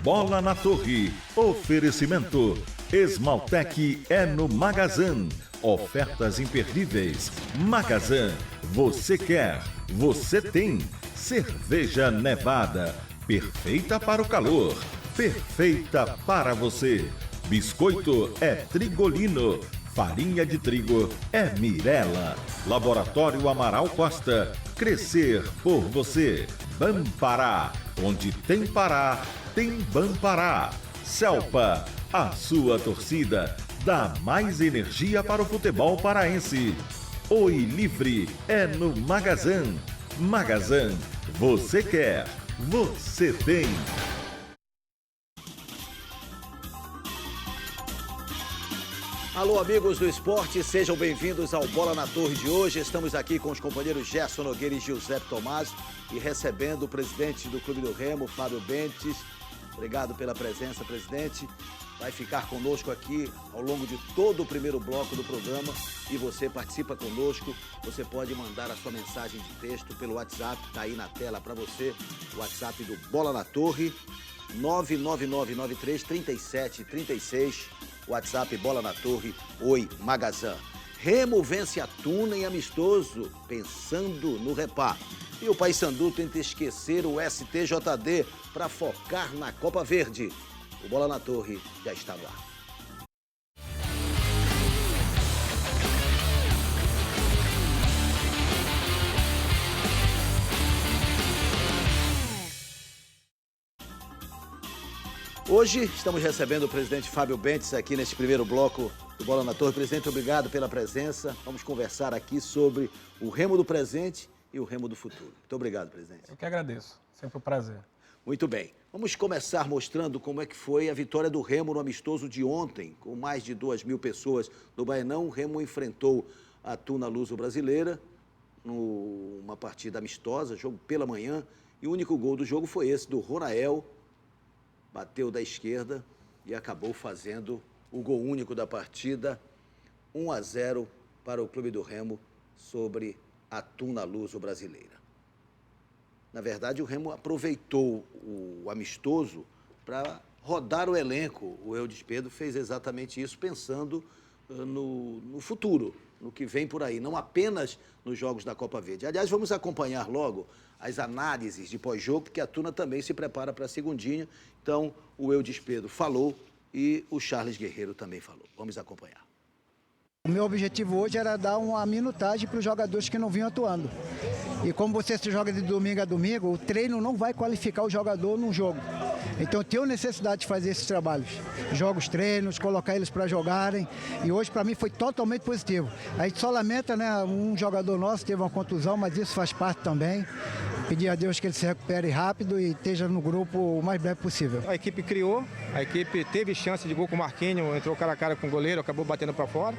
Bola na Torre. Oferecimento. Esmaltec é no Magazan. Ofertas imperdíveis. Magazan. Você quer, você tem. Cerveja Nevada. Perfeita para o calor. Perfeita para você. Biscoito é Trigolino. Farinha de trigo é Mirela. Laboratório Amaral Costa. Crescer por você. Bampará. Onde tem Pará, tem Bampará. Celpa. A sua torcida dá mais energia para o futebol paraense. Oi Livre é no Magazan. Magazan. Você quer, você tem. Alô, amigos do esporte, sejam bem-vindos ao Bola na Torre de hoje. Estamos aqui com os companheiros Gerson Nogueira e Giuseppe Tommaso e recebendo o presidente do Clube do Remo, Fábio Bentes. Obrigado pela presença, presidente. Vai ficar conosco aqui ao longo de todo o primeiro bloco do programa e você participa conosco. Você pode mandar a sua mensagem de texto pelo WhatsApp, está aí na tela para você, o WhatsApp do Bola na Torre, 999933736. WhatsApp Bola na Torre, Oi Magazan. Remo vence a Tuna em amistoso, pensando no Repá. E o Paysandu tenta esquecer o STJD para focar na Copa Verde. O Bola na Torre já está no ar. Hoje estamos recebendo o presidente Fábio Bentes aqui neste primeiro bloco do Bola na Torre. Presidente, obrigado pela presença. Vamos conversar aqui sobre o Remo do presente e o Remo do futuro. Muito obrigado, presidente. Eu que agradeço. Sempre um prazer. Muito bem. Vamos começar mostrando como é que foi a vitória do Remo no amistoso de ontem, com mais de 2.000 pessoas no Baenão. O Remo enfrentou a Tuna Luso-Brasileira numa partida amistosa, jogo pela manhã, e o único gol do jogo foi esse, do Ronael. Bateu da esquerda e acabou fazendo o gol único da partida, 1-0 para o Clube do Remo sobre a Tuna Luso-Brasileira. Na verdade, o Remo aproveitou o amistoso para rodar o elenco. O Eudes Pedro fez exatamente isso, pensando no futuro, no que vem por aí, não apenas nos jogos da Copa Verde. Aliás, vamos acompanhar logo as análises de pós-jogo, porque a Tuna também se prepara para a segundinha. Então, o Eudes Pedro falou e o Charles Guerreiro também falou. Vamos acompanhar. O meu objetivo hoje era dar uma minutagem para os jogadores que não vinham atuando. E como você se joga de domingo a domingo, o treino não vai qualificar o jogador num jogo. Então eu tenho necessidade de fazer esses trabalhos. Jogos, treinos, colocar eles para jogarem. E hoje para mim foi totalmente positivo. A gente só lamenta, né? Um jogador nosso teve uma contusão, mas isso faz parte também. Pedir a Deus que ele se recupere rápido e esteja no grupo o mais breve possível. A equipe criou, a equipe teve chance de gol com o Marquinhos, entrou cara a cara com o goleiro, acabou batendo para fora.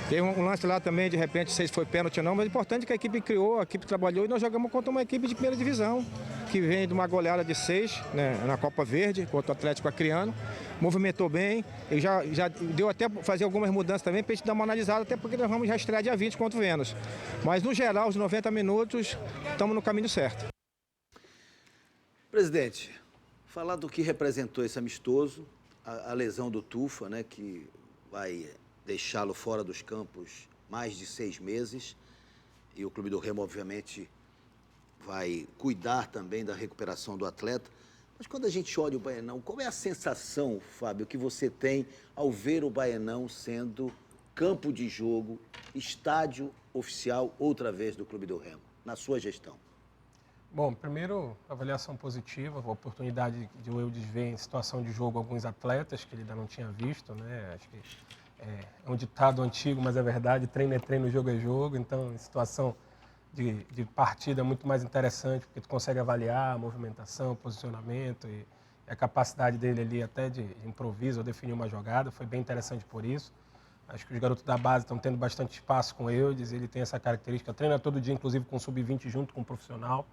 Teve um lance lá também, de repente, não sei se foi pênalti ou não, mas o importante é que a equipe criou, a equipe trabalhou e nós jogamos contra uma equipe de primeira divisão, que vem de uma goleada de 6, né, na Copa Verde, contra o Atlético Acreano. Movimentou bem, e já deu até fazer algumas mudanças também para a gente dar uma analisada, até porque nós vamos já estrear dia 20 contra o Vênus. Mas, no geral, os 90 minutos, estamos no caminho certo. Presidente, falar do que representou esse amistoso, a lesão do Tufa, né, que vai deixá-lo fora dos campos mais de 6 meses, e o Clube do Remo, obviamente, vai cuidar também da recuperação do atleta. Mas quando a gente olha o Baenão, qual é a sensação, Fábio, que você tem ao ver o Baenão sendo campo de jogo, estádio oficial, outra vez, do Clube do Remo, na sua gestão? Bom, primeiro, avaliação positiva, a oportunidade de o Eudes ver em situação de jogo alguns atletas que ele ainda não tinha visto, né? Acho que é um ditado antigo, mas é verdade, treino é treino, jogo é jogo, então em situação de partida é muito mais interessante, porque tu consegue avaliar a movimentação, posicionamento e a capacidade dele ali até de improviso ou definir uma jogada, foi bem interessante por isso. Acho que os garotos da base estão tendo bastante espaço com o Eudes, ele tem essa característica, treina todo dia, inclusive com o sub-20 junto com o profissional,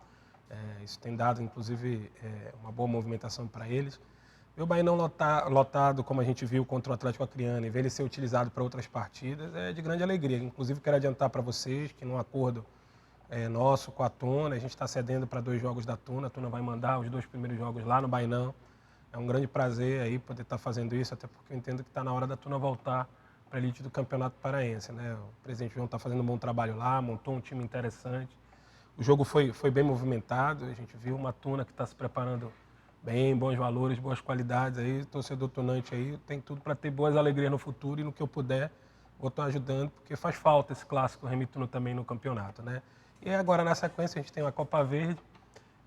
isso tem dado, inclusive, uma boa movimentação para eles. Ver o Baenão lotado, como a gente viu contra o Atlético Acreano, e ver ele ser utilizado para outras partidas é de grande alegria. Inclusive, quero adiantar para vocês que, num acordo nosso com a Tuna, a gente está cedendo para 2 jogos da Tuna. A Tuna vai mandar os 2 primeiros jogos lá no Baenão. É um grande prazer aí poder estar fazendo isso, até porque eu entendo que está na hora da Tuna voltar para a elite do Campeonato Paraense, né? O presidente João está fazendo um bom trabalho lá, montou um time interessante. O jogo foi bem movimentado, a gente viu uma Tuna que está se preparando bem, bons valores, boas qualidades aí, torcedor tunante aí, tem tudo para ter boas alegrias no futuro e no que eu puder, vou estar ajudando, porque faz falta esse clássico Remo e Tuna também no campeonato, né? E agora, na sequência, a gente tem uma Copa Verde,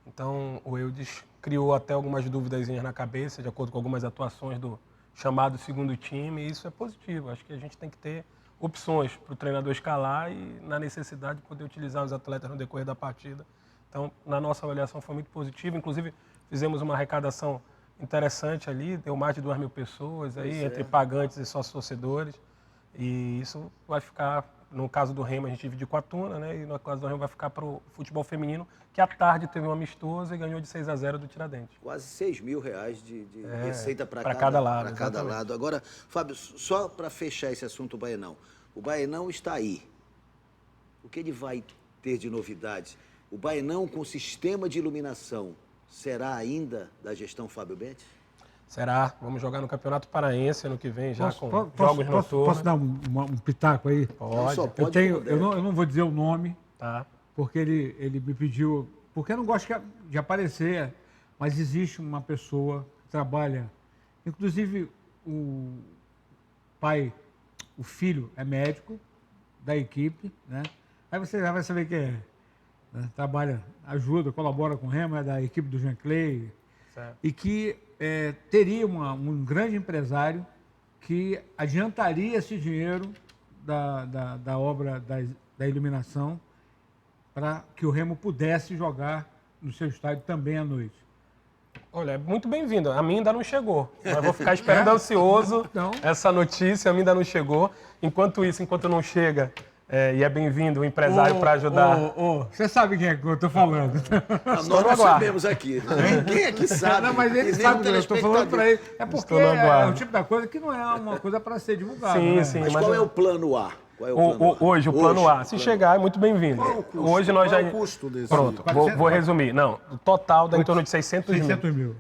então o Eudes criou até algumas dúvidas na cabeça, de acordo com algumas atuações do chamado segundo time, e isso é positivo. Acho que a gente tem que ter opções para o treinador escalar e, na necessidade, poder utilizar os atletas no decorrer da partida. Então, na nossa avaliação foi muito positivo, inclusive fizemos uma arrecadação interessante ali, deu mais de 2.000 pessoas aí, entre pagantes e sócios torcedores, e isso vai ficar, no caso do Remo a gente divide com a Tuna, né? E no caso do Remo vai ficar para o futebol feminino, que à tarde teve um amistoso e ganhou de 6-0 do Tiradentes. Quase R$6.000 de receita para cada lado. Para cada Exatamente. lado. Agora, Fábio, só para fechar esse assunto, o Baenão. O Baenão está aí. O que ele vai ter de novidades? O Baenão com sistema de iluminação será ainda da gestão Fábio Bentes? Será? Vamos jogar no Campeonato Paraense ano que vem, já com Posso jogos noturnos. posso dar um pitaco aí? Pode. Só pode Eu não vou dizer o nome, Tá. porque ele me pediu, porque eu não gosto de aparecer, mas existe uma pessoa que trabalha, inclusive o pai, o filho é médico da equipe, né? Aí você já vai saber quem é. Né? Trabalha, ajuda, colabora com o Remo, é da equipe do Jean Clay, Certo. e que teria um grande empresário que adiantaria esse dinheiro da obra da iluminação para que o Remo pudesse jogar no seu estádio também à noite. Olha, é muito bem-vindo. A mim ainda não chegou. Mas vou ficar esperando ansioso Então. essa notícia, a mim ainda não chegou. Enquanto isso, enquanto não chega, e é bem-vindo o empresário para ajudar. Você sabe quem é que eu estou falando. Nós no não aguardo. sabemos aqui. Ninguém aqui sabe. Não, mas ele E nem sabe o que eu estou falando para ele. É porque Estou no aguardo. é o tipo da coisa que não é uma coisa para ser divulgada. Sim, né? sim. Mas Mas qual é o plano A? Qual é o plano A? Hoje, o plano A. Se plano chegar, é muito bem-vindo. Qual é o custo? Hoje nós Qual já... é o custo desse? Pronto, 400, vou resumir. Não, o total dá em torno de 600 mil.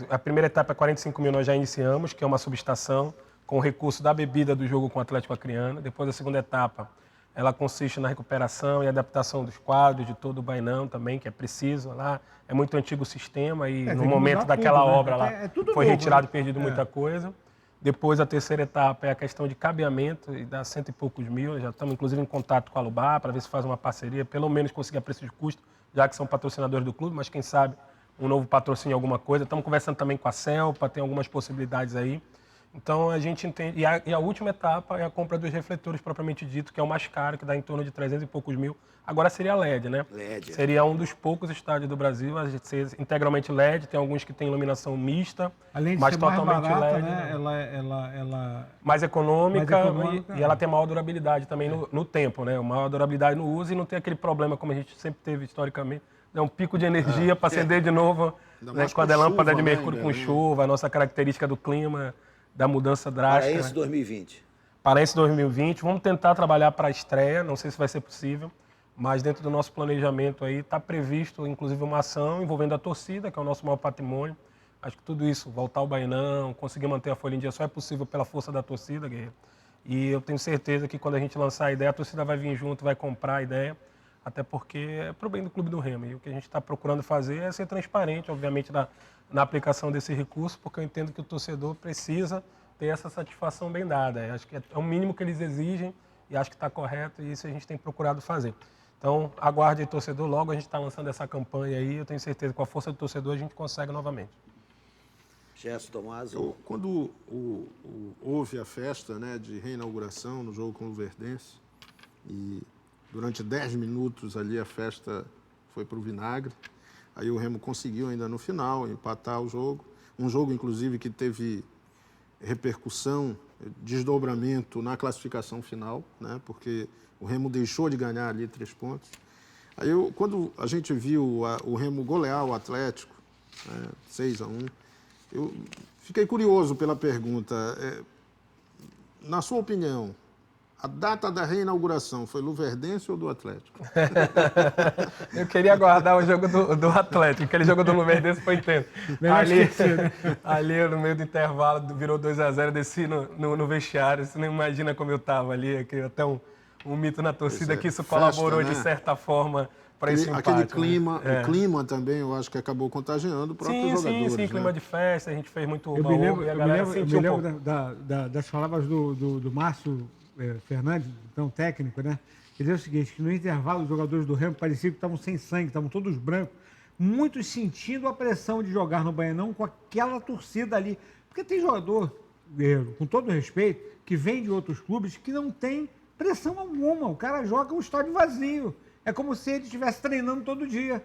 A primeira etapa é 45 mil, nós já iniciamos, que é uma subestação com o recurso da bebida do jogo com o Atlético Acreano. Depois a segunda etapa, ela consiste na recuperação e adaptação dos quadros de todo o Baenão também, que é preciso lá. É muito antigo o sistema e tem no que momento mudar daquela tudo, né? obra lá É tudo foi novo, retirado né? e perdido muita coisa. Depois a terceira etapa é a questão de cabeamento e dá 100 e poucos mil. Já estamos inclusive em contato com a Alubá para ver se faz uma parceria, pelo menos conseguir a preço de custo, já que são patrocinadores do clube, mas quem sabe um novo patrocínio, alguma coisa. Estamos conversando também com a Celpa, tem algumas possibilidades aí. Então a gente entende. E a última etapa é a compra dos refletores propriamente dito, que é o mais caro, que dá em torno de 300 e poucos mil. Agora seria LED, né? LED. Seria um dos poucos estádios do Brasil a ser integralmente LED. Tem alguns que têm iluminação mista, Além de mas ser mais totalmente barata, LED. né? né? Ela Mais econômica, Mais econômica, e ela tem maior durabilidade também no tempo, né? Maior durabilidade no uso e não tem aquele problema como a gente sempre teve historicamente. É um pico de energia para acender de novo, né? mais Quando é com lâmpada chuva, de né, mercúrio ainda, com né? chuva, a nossa característica do clima, da mudança drástica. Paraense né? 2020. Paraense 2020, vamos tentar trabalhar para a estreia, não sei se vai ser possível, mas dentro do nosso planejamento aí está previsto, inclusive, uma ação envolvendo a torcida, que é o nosso maior patrimônio. Acho que tudo isso, voltar ao Baenão, conseguir manter a folha em dia, só é possível pela força da torcida, Guerreiro. E eu tenho certeza que quando a gente lançar a ideia, a torcida vai vir junto, vai comprar a ideia, até porque é para o bem do Clube do Remo. E o que a gente está procurando fazer é ser transparente, obviamente, na aplicação desse recurso, porque eu entendo que o torcedor precisa ter essa satisfação bem dada. Acho que é o mínimo que eles exigem e acho que está correto e isso a gente tem procurado fazer. Então, aguarde aí, torcedor, logo a gente está lançando essa campanha aí, eu tenho certeza que com a força do torcedor a gente consegue novamente. Gerson Tommaso. Quando houve a festa, né, de reinauguração no jogo com o Verdense, e durante 10 minutos ali a festa foi para o vinagre, aí o Remo conseguiu ainda no final empatar o jogo, um jogo inclusive que teve repercussão, desdobramento na classificação final, né, porque o Remo deixou de ganhar ali 3 pontos. Aí quando a gente viu o Remo golear o Atlético, né, 6-1, eu fiquei curioso pela pergunta. Na sua opinião, A data da reinauguração foi Luverdense ou do Atlético? Eu queria guardar o jogo do Atlético, aquele jogo do Luverdense foi intenso. Ali, no meio do intervalo, virou 2-0, desci no vestiário. Você não imagina como eu estava ali, até um mito na torcida que isso colaborou, festa, né? de certa forma, para esse empate. Aquele clima, né? o clima também, eu acho que acabou contagiando o próprio jogadores. Sim, né? clima de festa, a gente fez muito Eu me lembro, e a galera sentiu um pouco. das palavras do Márcio Fernandes, então técnico, né? Ele dizia o seguinte, que no intervalo os jogadores do Remo pareciam que estavam sem sangue, estavam todos brancos, muitos sentindo a pressão de jogar no Baianão com aquela torcida ali. Porque tem jogador, com todo respeito, que vem de outros clubes que não tem pressão alguma. O cara joga um estádio vazio. É como se ele estivesse treinando todo dia.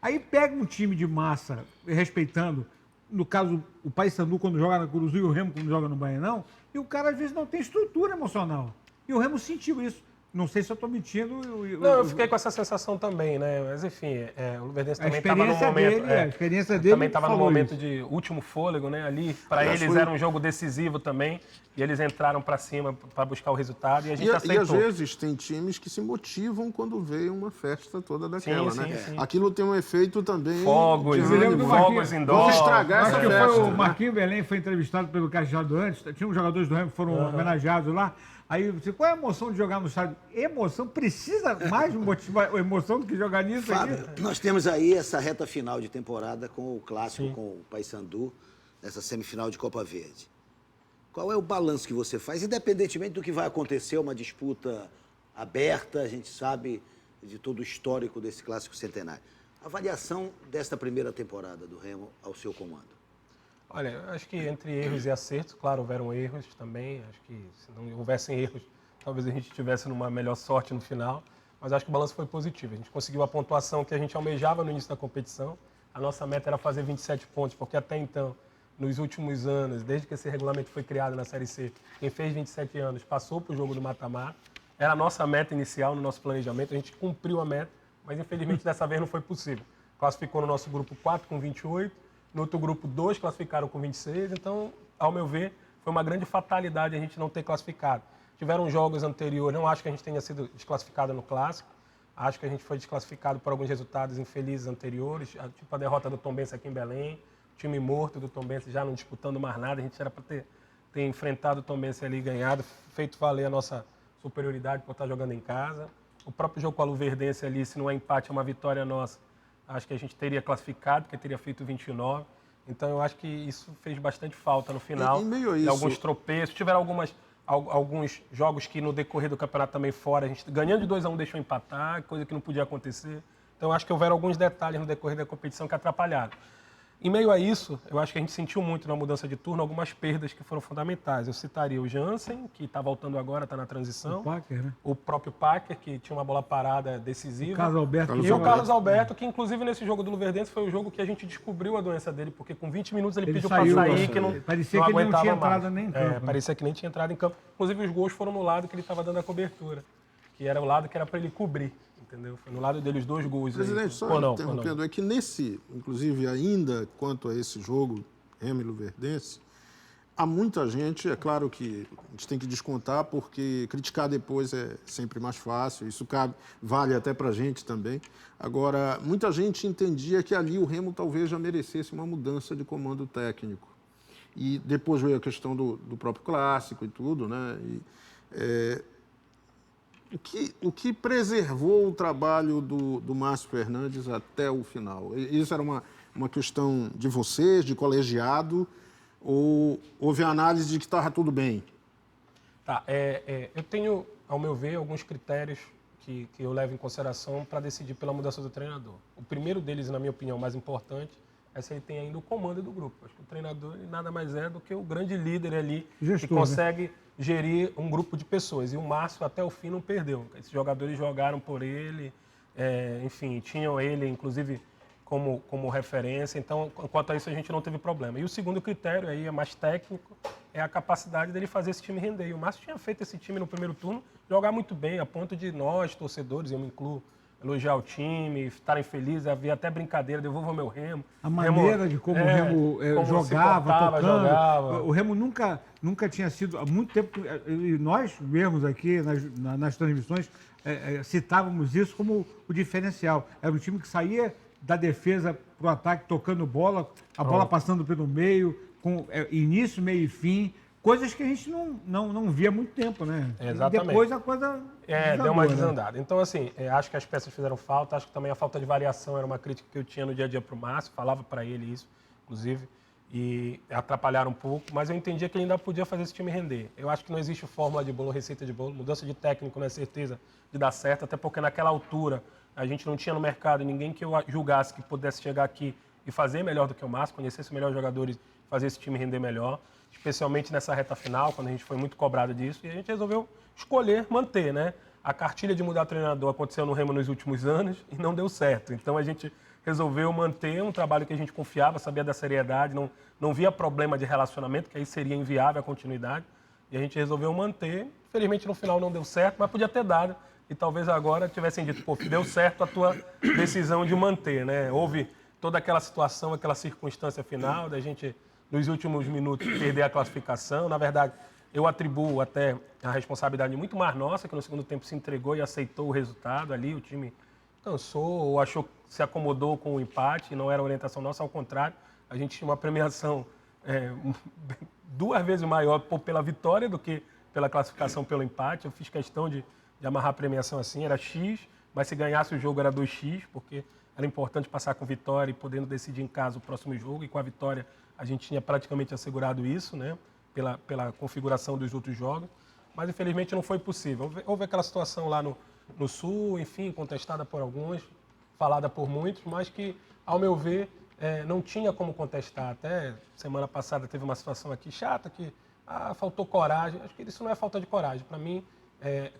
Aí pega um time de massa, respeitando, no caso, o Paysandu quando joga na Curuzu e o Remo quando joga no Baianão, e o cara às vezes não tem estrutura emocional. E o Remo sentiu isso. Não sei se eu estou mentindo. Não, eu fiquei com essa sensação também, né? Mas enfim, o Luverdense também estava no momento. A experiência dele também estava no momento isso. de último fôlego, né? Ali, para eles era um jogo decisivo também. E eles entraram para cima para buscar o resultado e a gente aceitou. E às vezes tem times que se motivam quando vê uma festa toda daquela, né? Sim. Aquilo tem um efeito também. Fogos, fogos indoor. Vamos estragar essa Acho que festa. foi o Marquinhos Belém, foi entrevistado pelo Cajado antes. Tinha uns jogadores do Remo que foram homenageados lá. Aí, qual é a emoção de jogar no estádio? Emoção? Precisa mais motivar emoção do que jogar nisso Fábio, aqui? nós temos aí essa reta final de temporada com o clássico, com o Paysandu, nessa semifinal de Copa Verde. Qual é o balanço que você faz, independentemente do que vai acontecer, uma disputa aberta, a gente sabe de todo o histórico desse clássico centenário. Avaliação desta primeira temporada do Remo ao seu comando. Olha, eu acho que entre erros e acertos, claro, houveram erros também. Acho que se não houvessem erros, talvez a gente tivesse numa melhor sorte no final. Mas acho que o balanço foi positivo. A gente conseguiu a pontuação que a gente almejava no início da competição. A nossa meta era fazer 27 pontos, porque até então, nos últimos anos, desde que esse regulamento foi criado na Série C, quem fez 27 anos passou para o jogo do mata-mata. Era a nossa meta inicial no nosso planejamento. A gente cumpriu a meta, mas infelizmente dessa vez não foi possível. Classificou no nosso grupo 4 com 28. No outro grupo, 2 classificaram com 26, então, ao meu ver, foi uma grande fatalidade a gente não ter classificado. Tiveram jogos anteriores, não acho que a gente tenha sido desclassificado no Clássico, acho que a gente foi desclassificado por alguns resultados infelizes anteriores, tipo a derrota do Tombense aqui em Belém, o time morto do Tombense já não disputando mais nada, a gente era para ter enfrentado o Tombense ali e ganhado, feito valer a nossa superioridade por estar jogando em casa. O próprio jogo com a Luverdense ali, se não é empate, é uma vitória nossa. Acho que a gente teria classificado, porque teria feito 29. Então, eu acho que isso fez bastante falta no final. Em meio a isso... Alguns tropeços. Tiveram alguns jogos que no decorrer do campeonato também fora, a gente ganhando de 2-1 deixou empatar, coisa que não podia acontecer. Então, eu acho que houveram alguns detalhes no decorrer da competição que atrapalharam. Em meio a isso, eu acho que a gente sentiu muito na mudança de turno algumas perdas que foram fundamentais. Eu citaria o Jansen, que está voltando agora, está na transição. O Packer, né? O próprio Packer, que tinha uma bola parada decisiva. O Carlos Alberto. E o Carlos Alberto, que inclusive nesse jogo do Luverdense foi o jogo que a gente descobriu a doença dele, porque com 20 minutos ele pediu para sair, que não parecia não que ele não aguentava tinha mais. entrado nem em campo. Parecia que nem tinha entrado em campo. Inclusive os gols foram no lado que ele estava dando a cobertura, que era o lado que era para ele cobrir, entendeu? Foi no lado dele os 2 gols. Presidente, aí. só interrompendo, é que nesse, inclusive ainda quanto a esse jogo, Remo e Luverdense, há muita gente, é claro que a gente tem que descontar, porque criticar depois é sempre mais fácil, isso vale até para a gente também. Agora, muita gente entendia que ali o Remo talvez já merecesse uma mudança de comando técnico. E depois veio a questão do próprio clássico e tudo, né? O que preservou o trabalho do Márcio Fernandes até o final? Isso era uma questão de vocês, de colegiado, ou houve a análise de que estava tudo bem? Tá, eu tenho, ao meu ver, alguns critérios que eu levo em consideração para decidir pela mudança do treinador. O primeiro deles, na minha opinião, mais importante, é se ele tem ainda o comando do grupo. Acho que o treinador ele nada mais é do que o grande líder ali, que consegue gerir um grupo de pessoas. E o Márcio, até o fim, não perdeu. Esses jogadores jogaram por ele, enfim, tinham ele, inclusive, como referência. Então, quanto a isso, a gente não teve problema. E o segundo critério, aí é mais técnico, é a capacidade dele fazer esse time render. E o Márcio tinha feito esse time no primeiro turno jogar muito bem, a ponto de nós, torcedores, eu me incluo elogiar o time, estarem felizes, havia até brincadeira, devolva meu Remo. A maneira de como o Remo como jogava, se portava, tocando. jogava. O Remo nunca tinha sido, há muito tempo, e nós mesmos aqui nas transmissões citávamos isso como o diferencial. Era um time que saía da defesa para o ataque, tocando bola, a bola passando pelo meio, com início, meio e fim. Coisas que a gente não via há muito tempo, né? Exatamente. E depois a coisa deu uma né? desandada. Então, assim, acho que as peças fizeram falta, acho que também a falta de variação era uma crítica que eu tinha no dia a dia para o Márcio, falava para ele isso, inclusive, e atrapalharam um pouco, mas eu entendia que ele ainda podia fazer esse time render. Eu acho que não existe fórmula de bolo, receita de bolo, mudança de técnico não é certeza de dar certo, até porque naquela altura a gente não tinha no mercado ninguém que eu julgasse que pudesse chegar aqui e fazer melhor do que o Márcio, conhecesse os melhores jogadores, fazer esse time render melhor, especialmente nessa reta final, quando a gente foi muito cobrado disso, e a gente resolveu escolher manter, né? A cartilha de mudar treinador aconteceu no Remo nos últimos anos e não deu certo. Então a gente resolveu manter um trabalho que a gente confiava, sabia da seriedade, não via problema de relacionamento, que aí seria inviável a continuidade, e a gente resolveu manter. Infelizmente no final não deu certo, mas podia ter dado, e talvez agora tivessem dito, pô, deu certo a tua decisão de manter, né? Houve toda aquela situação, aquela circunstância final da gente, nos últimos minutos, perder a classificação. Na verdade, eu atribuo até a responsabilidade muito mais nossa, que no segundo tempo se entregou e aceitou o resultado ali. O time cansou ou achou, se acomodou com o empate, não era orientação nossa, ao contrário. A gente tinha uma premiação 2 vezes maior pela vitória do que pela classificação pelo empate. Eu fiz questão de amarrar a premiação assim, era X, mas se ganhasse o jogo era 2X, porque era importante passar com vitória e podendo decidir em casa o próximo jogo, e com a vitória a gente tinha praticamente assegurado isso, né? Pela configuração dos outros jogos, mas infelizmente não foi possível. Houve aquela situação lá no Sul, enfim, contestada por alguns, falada por muitos, mas que, ao meu ver, não tinha como contestar. Até semana passada teve uma situação aqui chata, que faltou coragem. Acho que isso não é falta de coragem. Para mim,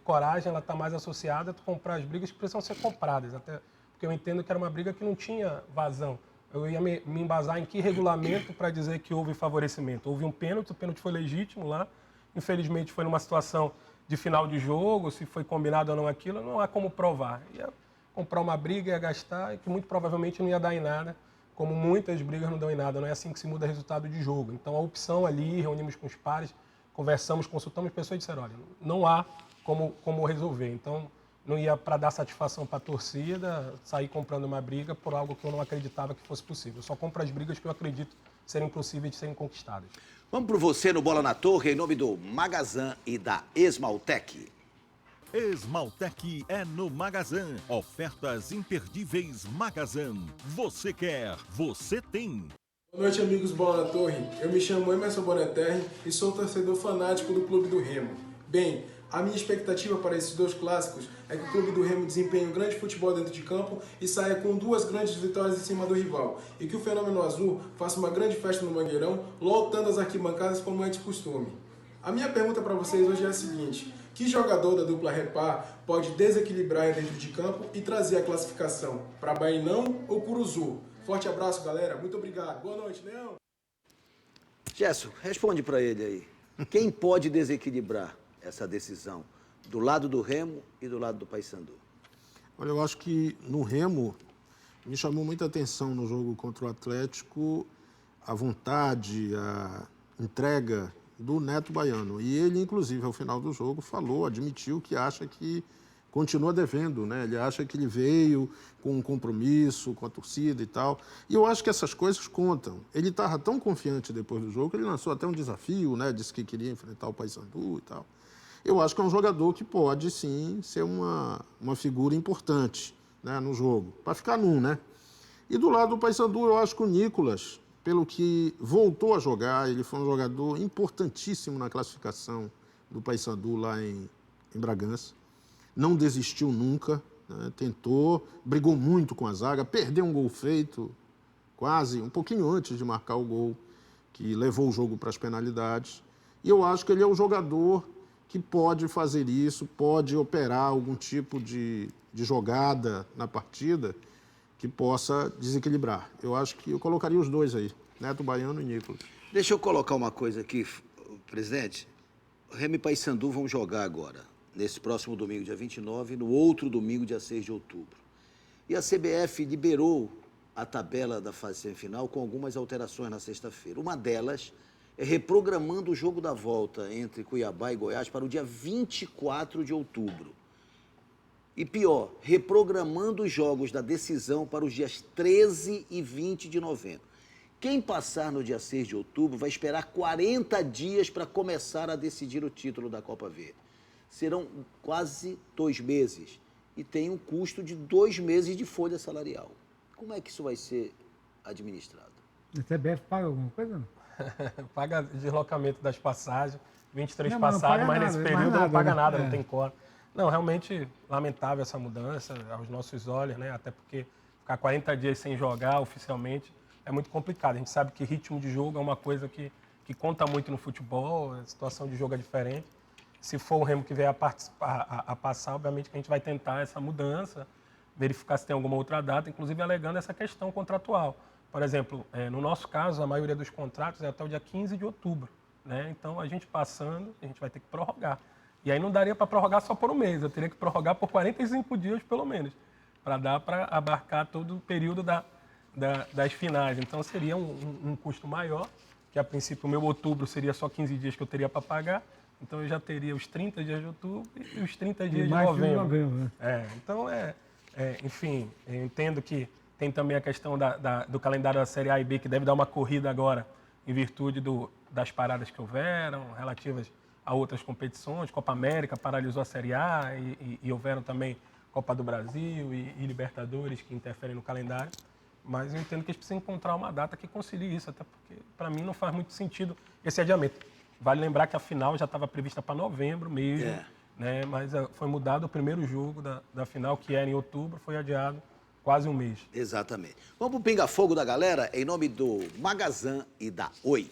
coragem ela está mais associada a tu comprar as brigas que precisam ser compradas, até porque eu entendo que era uma briga que não tinha vazão. Eu ia me embasar em que regulamento para dizer que houve favorecimento. Houve um pênalti, o pênalti foi legítimo lá. Infelizmente foi numa situação de final de jogo, se foi combinado ou não aquilo, não há como provar. Ia comprar uma briga, ia gastar, e que muito provavelmente não ia dar em nada, como muitas brigas não dão em nada. Não é assim que se muda resultado de jogo. Então a opção ali, reunimos com os pares, conversamos, consultamos pessoas e disseram, olha, não há como resolver. Então não ia para dar satisfação para a torcida, sair comprando uma briga por algo que eu não acreditava que fosse possível. Eu só compro as brigas que eu acredito serem possíveis de serem conquistadas. Vamos para você no Bola na Torre, em nome do Magazan e da Esmaltec. Esmaltec é no Magazan. Ofertas imperdíveis Magazan. Você quer, você tem. Boa noite, amigos Bola na Torre. Eu me chamo Emerson Boneterre e sou torcedor fanático do Clube do Remo. Bem, a minha expectativa para esses 2 clássicos é que o Clube do Remo desempenhe um grande futebol dentro de campo e saia com 2 grandes vitórias em cima do rival. E que o Fenômeno Azul faça uma grande festa no Mangueirão, lotando as arquibancadas como é de costume. A minha pergunta para vocês hoje é a seguinte: que jogador da dupla Repar pode desequilibrar dentro de campo e trazer a classificação para Bainão ou Curuzu? Forte abraço, galera. Muito obrigado. Boa noite, Leão. Gerson, responde para ele aí. Quem pode desequilibrar essa decisão do lado do Remo e do lado do Paysandu? Olha, eu acho que no Remo me chamou muita atenção no jogo contra o Atlético a vontade, a entrega do Neto Baiano. E ele, inclusive, ao final do jogo, admitiu que acha que continua devendo, né? Ele acha que ele veio com um compromisso com a torcida e tal. E eu acho que essas coisas contam. Ele estava tão confiante depois do jogo que ele lançou até um desafio, né? Disse que queria enfrentar o Paysandu e tal. Eu acho que é um jogador que pode, sim, ser uma figura importante, né, no jogo, para ficar num, né? E do lado do Paysandu, eu acho que o Nicolas, pelo que voltou a jogar, ele foi um jogador importantíssimo na classificação do Paysandu lá em Bragança. Não desistiu nunca, né? Tentou, brigou muito com a zaga, perdeu um gol feito quase um pouquinho antes de marcar o gol, que levou o jogo para as penalidades. E eu acho que ele é um jogador que pode fazer isso, pode operar algum tipo de jogada na partida que possa desequilibrar. Eu acho que eu colocaria os 2 aí, Neto Baiano e Nicolas. Deixa eu colocar uma coisa aqui, presidente. Remo e Paysandu vão jogar agora, nesse próximo domingo, dia 29, e no outro domingo, dia 6 de outubro. E a CBF liberou a tabela da fase semifinal com algumas alterações na sexta-feira. Uma delas é reprogramando o jogo da volta entre Cuiabá e Goiás para o dia 24 de outubro. E pior, reprogramando os jogos da decisão para os dias 13 e 20 de novembro. Quem passar no dia 6 de outubro vai esperar 40 dias para começar a decidir o título da Copa Verde. Serão quase 2 meses e tem um custo de 2 meses de folha salarial. Como é que isso vai ser administrado? A CBF paga alguma coisa? Não? Paga deslocamento das passagens, 23 Não, passagens, mas nada, nesse mais período nada, não paga né? nada, É. não tem cor. Não, realmente lamentável essa mudança aos nossos olhos, né? Até porque ficar 40 dias sem jogar oficialmente é muito complicado. A gente sabe que ritmo de jogo é uma coisa que conta muito no futebol, a situação de jogo é diferente. Se for o Remo que vier a passar, obviamente que a gente vai tentar essa mudança, verificar se tem alguma outra data, inclusive alegando essa questão contratual. Por exemplo, no nosso caso, a maioria dos contratos é até o dia 15 de outubro. Né? Então, a gente passando, a gente vai ter que prorrogar. E aí não daria para prorrogar só por um mês, eu teria que prorrogar por 45 dias, pelo menos, para dar para abarcar todo o período das finais. Então, seria um custo maior, que a princípio o meu outubro seria só 15 dias que eu teria para pagar, então eu já teria os 30 dias de outubro e os 30 dias de novembro. Né? Então, enfim, eu entendo que tem também a questão do calendário da Série A e B, que deve dar uma corrida agora, em virtude das paradas que houveram, relativas a outras competições. Copa América paralisou a Série A e houveram também Copa do Brasil e Libertadores que interferem no calendário. Mas eu entendo que eles precisam encontrar uma data que concilie isso, até porque, para mim, não faz muito sentido esse adiamento. Vale lembrar que a final já estava prevista para novembro mesmo, né? Mas foi mudado o primeiro jogo da final, que era em outubro, foi adiado quase um mês. Exatamente. Vamos para o pinga-fogo da galera, em nome do Magazan e da Oi.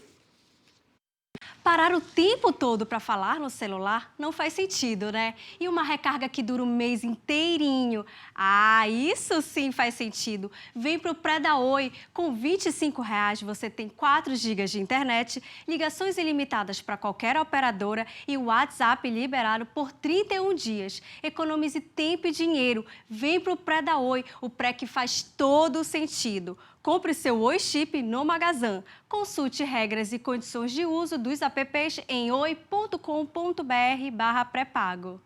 Parar o tempo todo para falar no celular não faz sentido, né? E uma recarga que dura um mês inteirinho? Ah, isso sim faz sentido. Vem pro pré da Oi. Com R$ 25,00 você tem 4 GB de internet, ligações ilimitadas para qualquer operadora e o WhatsApp liberado por 31 dias. Economize tempo e dinheiro. Vem pro pré da Oi, o pré que faz todo sentido. Compre seu Oi Chip no Magazan. Consulte regras e condições de uso dos apps em oi.com.br/pré-pago.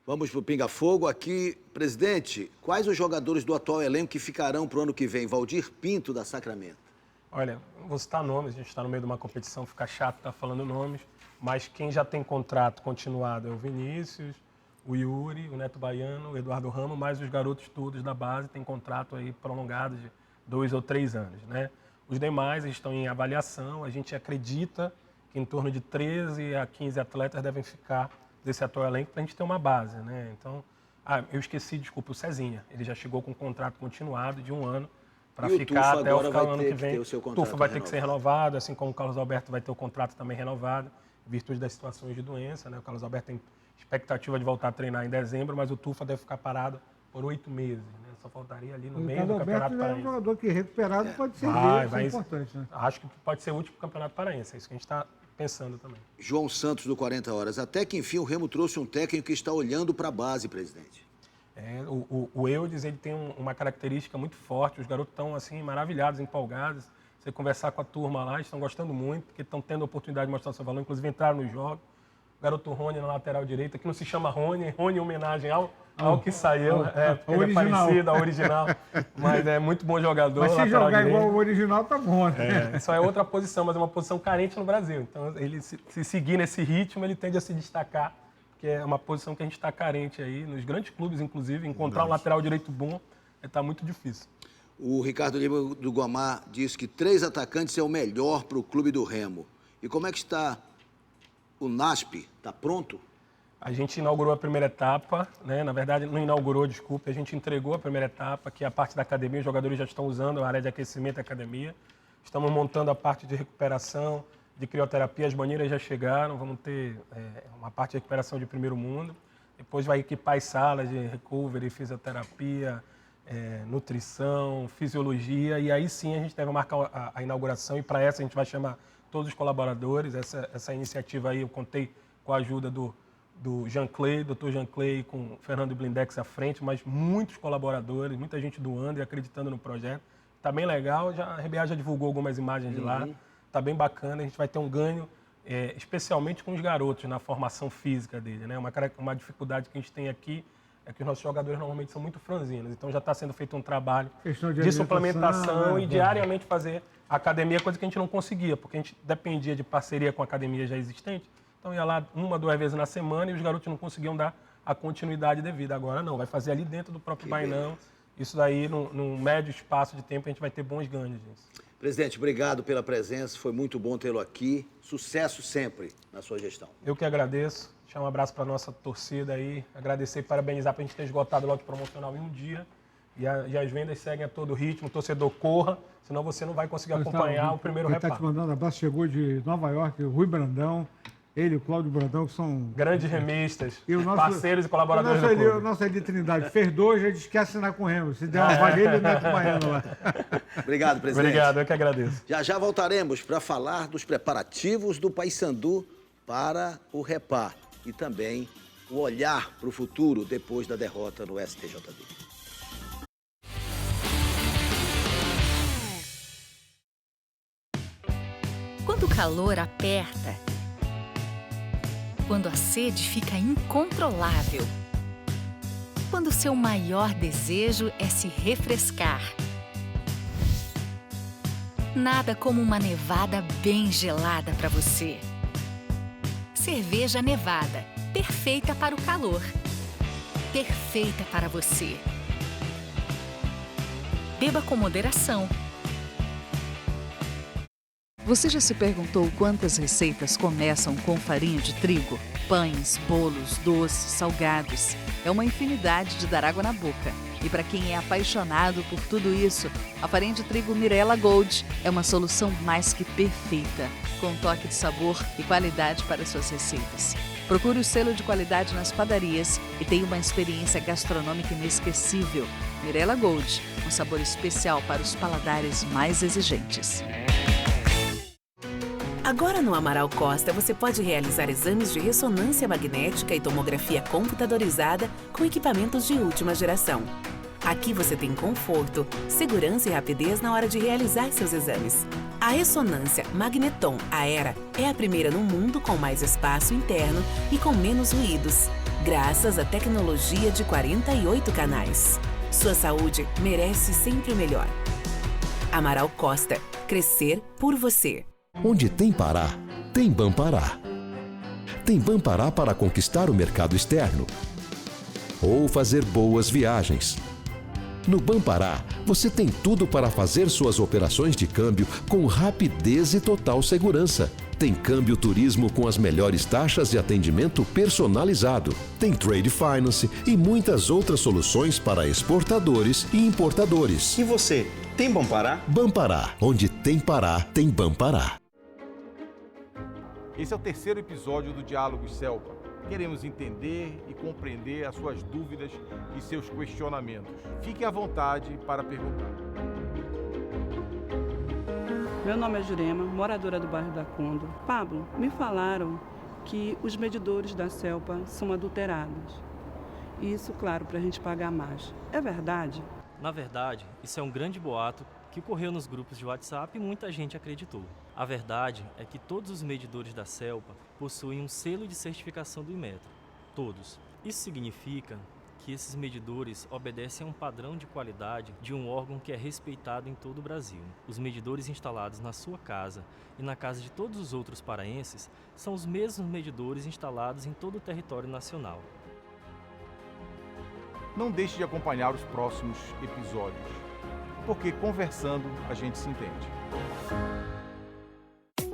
Vamos para o pinga-fogo aqui. Presidente, quais os jogadores do atual elenco que ficarão para o ano que vem? Valdir Pinto, da Sacramento. Olha, não vou citar nomes, a gente está no meio de uma competição, fica chato estar falando nomes, mas quem já tem contrato continuado é o Vinícius, o Yuri, o Neto Baiano, o Eduardo Ramos, mais os garotos todos da base têm contrato aí prolongado de 2 ou 3 anos, né? Os demais estão em avaliação, a gente acredita que em torno de 13 a 15 atletas devem ficar desse atual elenco para a gente ter uma base, né? Então, eu esqueci, desculpa, o Cezinha, ele já chegou com um contrato continuado de 1 ano para ficar até o final do ano que vem. O Tufa vai ter que ser renovado, assim como o Carlos Alberto vai ter o contrato também renovado, em virtude das situações de doença, né? O Carlos Alberto tem expectativa de voltar a treinar em dezembro, mas o Tufa deve ficar parado por 8 meses, né? Só faltaria ali no meio do Campeonato Paraense. É um jogador que recuperado pode ser importante, né? Acho que pode ser útil para o Campeonato Paraense, é isso que a gente está pensando também. João Santos, do 40 Horas. Até que, enfim, o Remo trouxe um técnico que está olhando para a base, presidente. O Eudes, ele tem uma característica muito forte, os garotos estão assim, maravilhados, empolgados. Você conversar com a turma lá, eles estão gostando muito, porque estão tendo a oportunidade de mostrar seu valor, inclusive entraram no jogo. O garoto Rony na lateral direita, que não se chama Rony em homenagem ao que saiu, porque ele é parecido ao original, mas é muito bom jogador. Mas se jogar igual o original, tá bom, né? Isso é outra posição, mas é uma posição carente no Brasil. Então, ele se seguir nesse ritmo, ele tende a se destacar, que é uma posição que a gente está carente aí, nos grandes clubes, inclusive, encontrar um lateral direito bom está muito difícil. O Ricardo Lima do Guamá disse que 3 atacantes é o melhor para o clube do Remo. E como é que está o NASP? Está pronto? A gente inaugurou a primeira etapa, né? Na verdade, não inaugurou, desculpe, a gente entregou a primeira etapa, que é a parte da academia, os jogadores já estão usando a área de aquecimento da academia. Estamos montando a parte de recuperação, de crioterapia, as banheiras já chegaram, vamos ter uma parte de recuperação de primeiro mundo. Depois vai equipar as salas de recovery, fisioterapia, nutrição, fisiologia, e aí sim a gente deve marcar a inauguração, e para essa a gente vai chamar todos os colaboradores. Essa iniciativa aí eu contei com a ajuda do do Jean Clay, Dr. Jean Clay, com o Fernando Blindex à frente, mas muitos colaboradores, muita gente doando e acreditando no projeto. Está bem legal, a RBA já divulgou algumas imagens de lá, está bem bacana, a gente vai ter um ganho, especialmente com os garotos, na formação física dele, né? Uma dificuldade que a gente tem aqui é que os nossos jogadores normalmente são muito franzinos, então já está sendo feito um trabalho de suplementação e diariamente fazer academia, coisa que a gente não conseguia, porque a gente dependia de parceria com a academia já existente, então ia lá 1, 2 vezes na semana e os garotos não conseguiam dar a continuidade devida. Agora não, vai fazer ali dentro do próprio Bainão. Isso daí, num médio espaço de tempo, a gente vai ter bons ganhos disso. Presidente, obrigado pela presença, foi muito bom tê-lo aqui. Sucesso sempre na sua gestão. Eu que agradeço, deixar um abraço para a nossa torcida aí, agradecer e parabenizar para a gente ter esgotado o lote promocional em um dia. E as vendas seguem a todo ritmo, o torcedor corra, senão você não vai conseguir acompanhar o primeiro reparo. Ele está te mandando abraço, chegou de Nova York, o Rui Brandão. Ele e o Cláudio Brandão, que são grandes remistas, parceiros e colaboradores do clube. O nosso Eli Trindade fez 2, ele disse que ia assinar com o Remo. Se der uma vaga, ele mete o Baiano lá. Obrigado, presidente. Obrigado, eu que agradeço. Já voltaremos para falar dos preparativos do Paysandu para o Repar e também o olhar para o futuro depois da derrota no STJD. Quando o calor aperta, quando a sede fica incontrolável, quando o seu maior desejo é se refrescar. Nada como uma nevada bem gelada para você. Cerveja Nevada, perfeita para o calor, perfeita para você. Beba com moderação. Você já se perguntou quantas receitas começam com farinha de trigo? Pães, bolos, doces, salgados. É uma infinidade de dar água na boca. E para quem é apaixonado por tudo isso, a farinha de trigo Mirella Gold é uma solução mais que perfeita, com um toque de sabor e qualidade para suas receitas. Procure o selo de qualidade nas padarias e tenha uma experiência gastronômica inesquecível. Mirella Gold, um sabor especial para os paladares mais exigentes. Agora no Amaral Costa você pode realizar exames de ressonância magnética e tomografia computadorizada com equipamentos de última geração. Aqui você tem conforto, segurança e rapidez na hora de realizar seus exames. A ressonância Magneton Aera é a primeira no mundo com mais espaço interno e com menos ruídos, graças à tecnologia de 48 canais. Sua saúde merece sempre o melhor. Amaral Costa, crescer por você. Onde tem Pará, tem Banpará. Tem Banpará para conquistar o mercado externo ou fazer boas viagens. No Banpará, você tem tudo para fazer suas operações de câmbio com rapidez e total segurança. Tem câmbio turismo com as melhores taxas de atendimento personalizado. Tem Trade Finance e muitas outras soluções para exportadores e importadores. E você, tem Banpará? Banpará, onde tem Pará, tem Banpará. Esse é o terceiro episódio do Diálogos Celpa. Queremos entender e compreender as suas dúvidas e seus questionamentos. Fique à vontade para perguntar. Meu nome é Jurema, moradora do bairro da Condor. Pablo, me falaram que os medidores da Celpa são adulterados. Isso, claro, para a gente pagar mais. É verdade? Na verdade, isso é um grande boato que ocorreu nos grupos de WhatsApp e muita gente acreditou. A verdade é que todos os medidores da Celpa possuem um selo de certificação do Inmetro. Todos. Isso significa que esses medidores obedecem a um padrão de qualidade de um órgão que é respeitado em todo o Brasil. Os medidores instalados na sua casa e na casa de todos os outros paraenses são os mesmos medidores instalados em todo o território nacional. Não deixe de acompanhar os próximos episódios, porque conversando a gente se entende.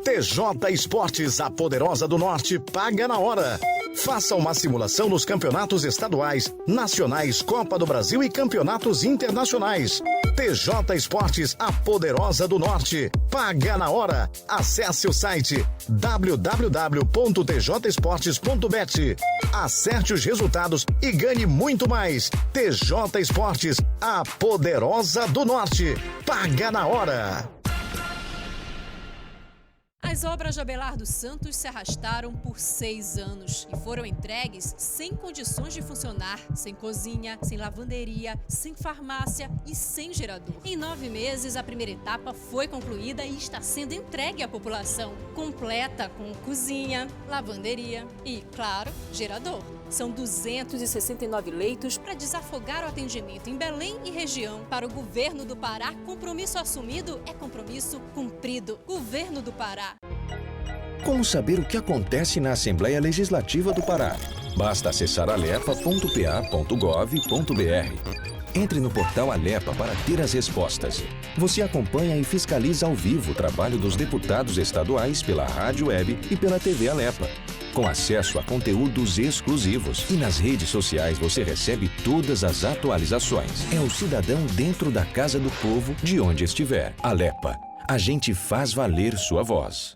TJ Esportes, a poderosa do Norte, paga na hora. Faça uma simulação nos campeonatos estaduais, nacionais, Copa do Brasil e campeonatos internacionais. TJ Esportes, a poderosa do Norte, paga na hora. Acesse o site www.tjesportes.bet. Acerte os resultados e ganhe muito mais. TJ Esportes, a poderosa do Norte, paga na hora. A As obras de Abelardo Santos se arrastaram por 6 anos e foram entregues sem condições de funcionar, sem cozinha, sem lavanderia, sem farmácia e sem gerador. Em 9 meses, a primeira etapa foi concluída e está sendo entregue à população, completa com cozinha, lavanderia e, claro, gerador. São 269 leitos para desafogar o atendimento em Belém e região. Para o governo do Pará, compromisso assumido é compromisso cumprido. Governo do Pará. Como saber o que acontece na Assembleia Legislativa do Pará? Basta acessar alepa.pa.gov.br. Entre no portal Alepa para ter as respostas. Você acompanha e fiscaliza ao vivo o trabalho dos deputados estaduais pela rádio web e pela TV Alepa, com acesso a conteúdos exclusivos. E nas redes sociais você recebe todas as atualizações. É o cidadão dentro da casa do povo, de onde estiver. Alepa, a gente faz valer sua voz.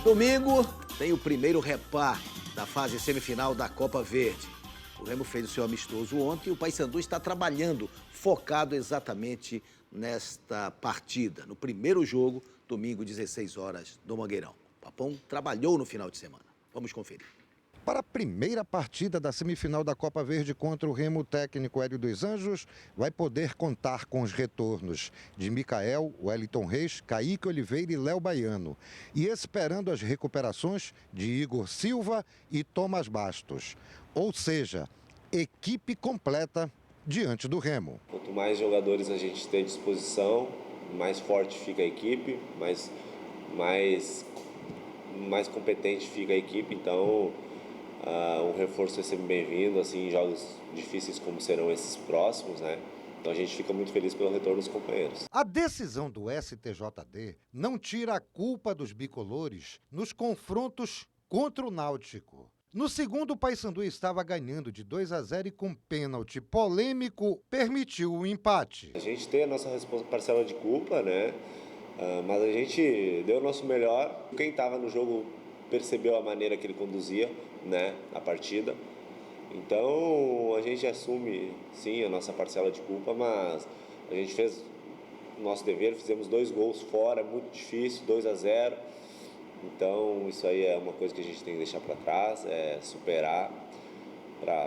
Domingo tem o primeiro repar da fase semifinal da Copa Verde. O Remo fez o seu amistoso ontem e o Paysandu está trabalhando, focado exatamente nesta partida. No primeiro jogo, domingo, 16 horas, do Mangueirão. O Papão trabalhou no final de semana. Vamos conferir. Para a primeira partida da semifinal da Copa Verde contra o Remo, o técnico Hélio dos Anjos vai poder contar com os retornos de Micael, Wellington Reis, Kaique Oliveira e Léo Baiano. E esperando as recuperações de Igor Silva e Thomas Bastos. Ou seja, equipe completa diante do Remo. Quanto mais jogadores a gente tem à disposição, mais forte fica a equipe, mais competente fica a equipe. Então, um reforço é sempre bem-vindo, assim, em jogos difíceis como serão esses próximos, né? Então a gente fica muito feliz pelo retorno dos companheiros. A decisão do STJD não tira a culpa dos bicolores nos confrontos contra o Náutico. No segundo, o Paysandu estava ganhando de 2-0 e com pênalti polêmico permitiu o empate. A gente tem a nossa parcela de culpa, né? Mas a gente deu o nosso melhor. Quem estava no jogo percebeu a maneira que ele conduzia, né, a partida. Então a gente assume sim a nossa parcela de culpa, mas a gente fez o nosso dever, fizemos 2 gols fora, muito difícil, 2-0. Então isso aí é uma coisa que a gente tem que deixar para trás, superar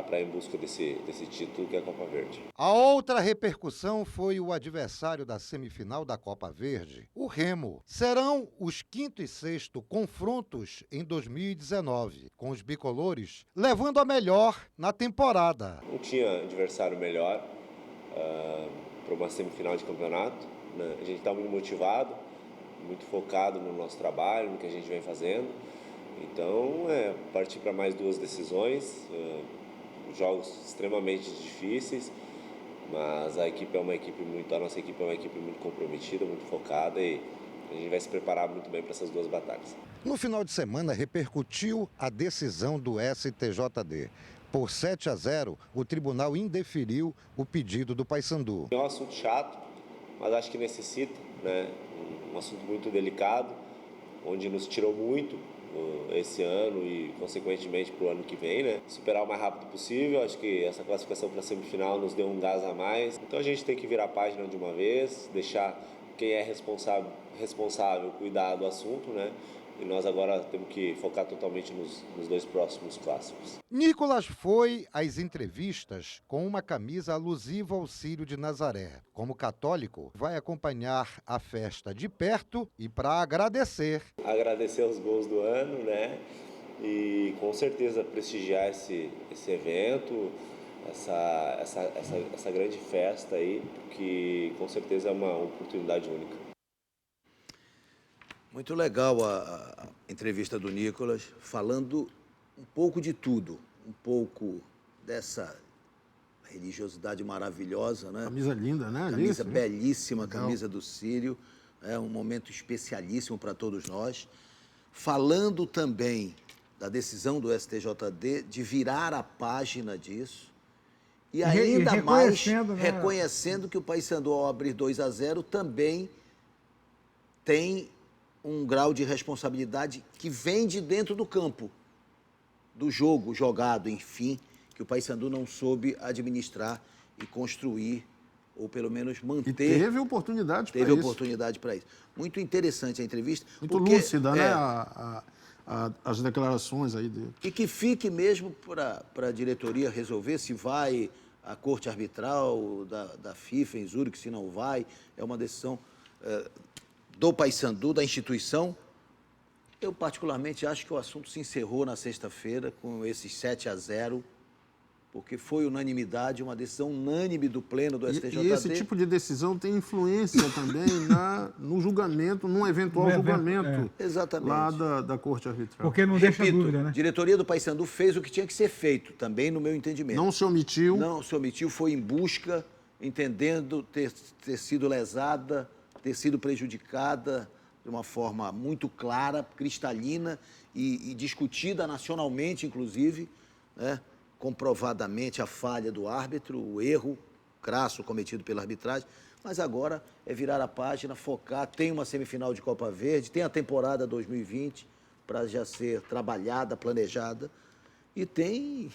para ir em busca desse título que é a Copa Verde. A outra repercussão foi o adversário da semifinal da Copa Verde, o Remo. Serão os 5º e 6º confrontos em 2019, com os bicolores levando a melhor na temporada. Não tinha adversário melhor para uma semifinal de campeonato, né? A gente está muito motivado, muito focado no nosso trabalho, no que a gente vem fazendo. Então, partir para mais 2 decisões, jogos extremamente difíceis, mas a nossa equipe é uma equipe muito comprometida, muito focada e a gente vai se preparar muito bem para essas 2 batalhas. No final de semana, repercutiu a decisão do STJD. Por 7-0, o tribunal indeferiu o pedido do Paysandu. É um assunto chato, mas acho que necessita, né? Um assunto muito delicado, onde nos tirou muito esse ano e, consequentemente, para o ano que vem, né? Superar o mais rápido possível. Acho que essa classificação para a semifinal nos deu um gás a mais. Então a gente tem que virar a página de uma vez, deixar quem é responsável cuidar do assunto, né? E nós agora temos que focar totalmente nos 2 próximos clássicos. Nicolas foi às entrevistas com uma camisa alusiva ao Círio de Nazaré. Como católico, vai acompanhar a festa de perto e para agradecer. Agradecer os gols do ano, né? E com certeza prestigiar esse evento, essa grande festa aí, que com certeza é uma oportunidade única. Muito legal a entrevista do Nicolas, falando um pouco de tudo, um pouco dessa religiosidade maravilhosa, né? Camisa linda, né? Camisa belíssima, legal. Camisa do Círio, é um momento especialíssimo para todos nós. Falando também da decisão do STJD de virar a página disso e ainda mais reconhecendo que o Paysandu, ao abrir 2-0, também tem um grau de responsabilidade que vem de dentro do campo, do jogo jogado, enfim, que o Paysandu não soube administrar e construir, ou pelo menos manter... E teve oportunidade para isso. Teve oportunidade para isso. Muito interessante a entrevista. Muito lúcida, né? As declarações aí dele. E que fique mesmo para a diretoria resolver se vai à corte arbitral da FIFA em Zurique, se não vai. É uma decisão do Paysandu, da instituição. Eu, particularmente, acho que o assunto se encerrou na sexta-feira com esses 7-0, porque foi unanimidade, uma decisão unânime do pleno do STJD. E esse tipo de decisão tem influência também no julgamento, num eventual julgamento lá da Corte Arbitral. Porque não deixa dúvida, né? A diretoria do Paysandu fez o que tinha que ser feito, também no meu entendimento. Não se omitiu. Não se omitiu, foi em busca, entendendo ter sido lesada, ter sido prejudicada de uma forma muito clara, cristalina e discutida nacionalmente, inclusive, né? Comprovadamente a falha do árbitro, o erro crasso cometido pela arbitragem, mas agora é virar a página, focar, tem uma semifinal de Copa Verde, tem a temporada 2020 para já ser trabalhada, planejada, e tem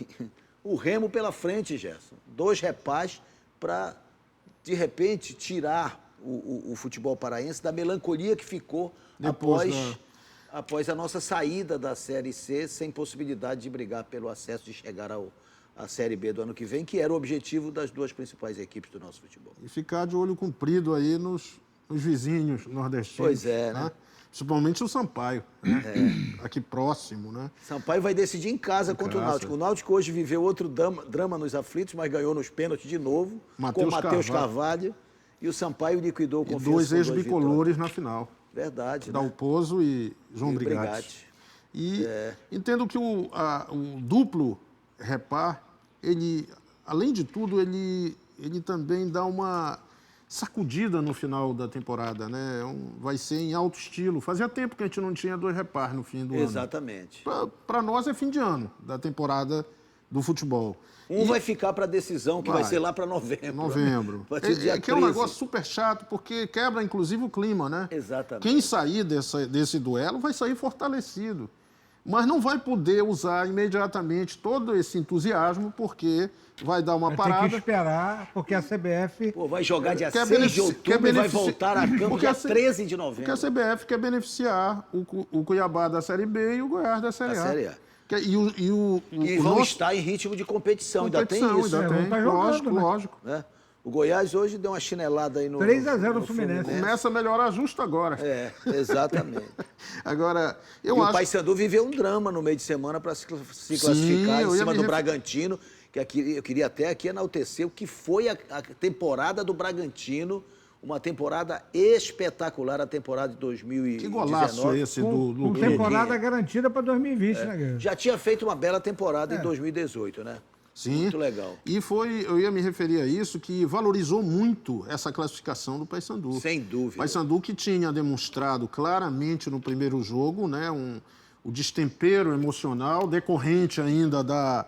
o Remo pela frente, Gerson. 2 repás para, de repente, tirar o futebol paraense da melancolia que ficou após a nossa saída da Série C, sem possibilidade de brigar pelo acesso, de chegar à Série B do ano que vem, que era o objetivo das 2 principais equipes do nosso futebol. E ficar de olho comprido aí nos vizinhos nordestinos. Pois é, né? Principalmente o Sampaio, né? Aqui próximo, né? Sampaio vai decidir em casa contra o Náutico. O Náutico hoje viveu outro drama nos aflitos, mas ganhou nos pênaltis de novo, com o Matheus Carvalho. E o Sampaio liquidou o Confiança. E 2 ex-bicolores na final. Verdade, né? Dalpozo e João Brigatti. E entendo que o duplo repar, ele, além de tudo, ele também dá uma sacudida no final da temporada, né? Vai ser em alto estilo. Fazia tempo que a gente não tinha 2 repar no fim do ano. Exatamente. Para nós é fim de ano da temporada do futebol. Vai ficar para a decisão, que vai ser lá para novembro. Que é um negócio super chato, porque quebra, inclusive, o clima, né? Exatamente. Quem sair desse duelo vai sair fortalecido. Mas não vai poder usar imediatamente todo esse entusiasmo, porque vai dar uma parada. Tem que esperar, porque a CBF... vai jogar dia 6 de outubro e vai voltar a campo dia 13 de novembro. Porque a CBF quer beneficiar o Cuiabá da Série B e o Goiás da Série A. E vão estar em ritmo de competição, ainda tem isso. Ainda tem, lógico. Né? O Goiás hoje deu uma chinelada aí no... 3-0 no Fluminense. Começa a melhorar justo agora. Exatamente. Agora, o Paysandu viveu um drama no meio de semana para se classificar em cima do Bragantino, que eu queria até aqui enaltecer o que foi a temporada do Bragantino, uma temporada espetacular, a temporada de 2019. Que golaço esse com temporada garantida para 2020, né, Guilherme? Já tinha feito uma bela temporada em 2018, né? Sim. Muito legal. E eu ia me referir a isso, que valorizou muito essa classificação do Paysandu. Sem dúvida. O Paysandu que tinha demonstrado claramente no primeiro jogo, né, o destempero emocional decorrente ainda da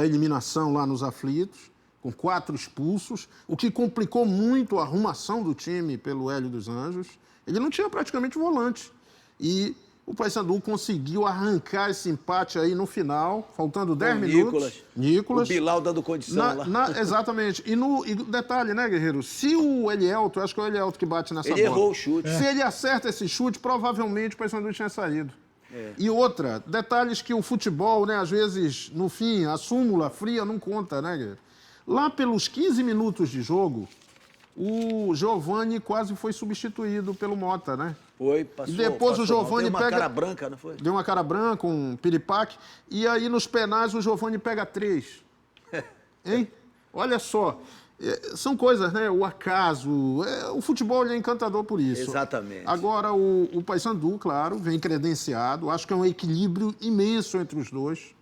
eliminação lá nos aflitos, com 4 expulsos, o que complicou muito a arrumação do time pelo Hélio dos Anjos. Ele não tinha praticamente volante. E o Paysandu conseguiu arrancar esse empate aí no final, faltando 10 minutos. Nicolas. O Bilal dando condição lá. Exatamente. E detalhe, né, Guerreiro? Se o Elielto, acho que é o Elielto que bate nessa bola. Ele errou o chute. Se ele acerta esse chute, provavelmente o Paysandu tinha saído. E outra, detalhes que o futebol, né, às vezes, no fim, a súmula fria não conta, né, Guerreiro? Lá pelos 15 minutos de jogo, o Giovani quase foi substituído pelo Mota, né? Passou. E depois o Giovani deu uma cara branca, não foi? Deu uma cara branca, um piripaque. E aí, nos penais, o Giovani pega 3. Hein? Olha só. São coisas, né? O acaso. O futebol é encantador por isso. Exatamente. Agora, o Paysandu, claro, vem credenciado. Acho que é um equilíbrio imenso entre os dois.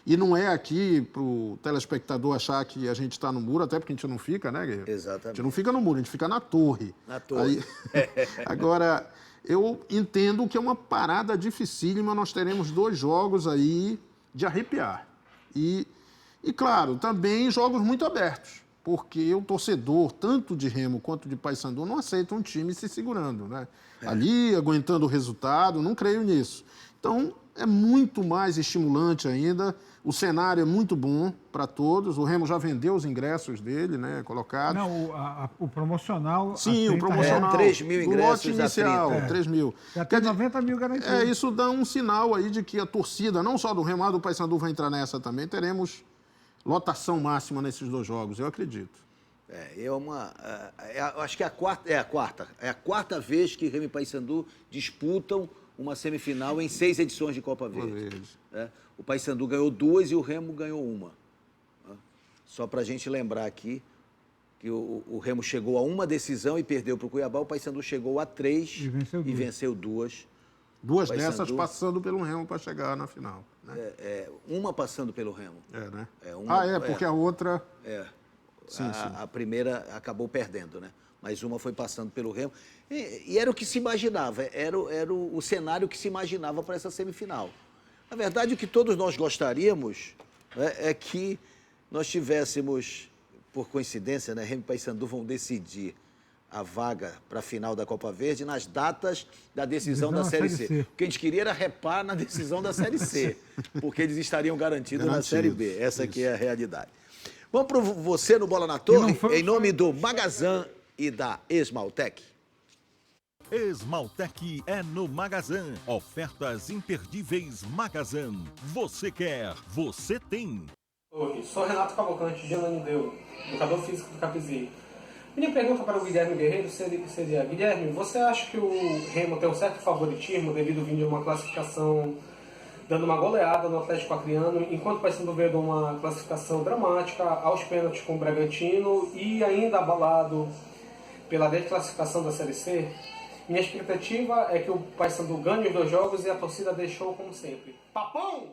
E não é aqui para o telespectador achar que a gente está no muro, até porque a gente não fica, né, Guilherme? Exatamente. A gente não fica no muro, a gente fica na torre. Na torre. Agora, eu entendo que é uma parada dificílima, nós teremos 2 jogos aí de arrepiar. E claro, também jogos muito abertos, porque o torcedor, tanto de Remo quanto de Paysandu, não aceita um time se segurando, né? Ali, aguentando o resultado, não creio nisso. Então, é muito mais estimulante ainda. O cenário é muito bom para todos. O Remo já vendeu os ingressos dele, né, colocados. Não, o promocional... Sim, o promocional. 3 mil ingressos. O lote inicial, 3 mil. Já tem 90 mil garantidos. Isso dá um sinal aí de que a torcida, não só do Remo, mas do Paysandu vai entrar nessa também. Teremos lotação máxima nesses 2 jogos, eu acredito. Eu acho que é a quarta vez que Remo e Paysandu disputam uma semifinal em 6 edições de Copa Verde. O Paysandu ganhou 2 e o Remo ganhou 1. Só para a gente lembrar aqui que o Remo chegou a uma decisão e perdeu para o Cuiabá, o Paysandu chegou a 3 e venceu 2. 2 dessas passando pelo Remo para chegar na final. Né? Uma passando pelo Remo. Né? Porque a outra... Sim. A primeira acabou perdendo, né? Mas uma foi passando pelo Remo. E era o que se imaginava, era o cenário que se imaginava para essa semifinal. Na verdade, o que todos nós gostaríamos, né, é que nós tivéssemos, por coincidência, né, Remo e Paysandu vão decidir a vaga para a final da Copa Verde nas datas da decisão da Série C. O que a gente queria era repar na decisão da Série C, porque eles estariam garantidos na Série B. Essa aqui é a realidade. Vamos para você no Bola na Torre, em nome do Magazan e da Esmaltec. Esmaltec é no Magazan. Ofertas imperdíveis Magazan. Você quer, você tem. Oi, sou Renato Cavalcante, de Ananideu, educador físico do Capizinho. Minha pergunta para o Guilherme Guerreiro seria: Guilherme, você acha que o Remo tem um certo favoritismo devido ao vir de uma classificação dando uma goleada no Atlético Acreano, enquanto o Paysandu veio de uma classificação dramática aos pênaltis com o Bragantino e ainda abalado pela desclassificação da Série C? Minha expectativa é que o Paysandu ganhe os 2 jogos e a torcida deixou como sempre. Papão!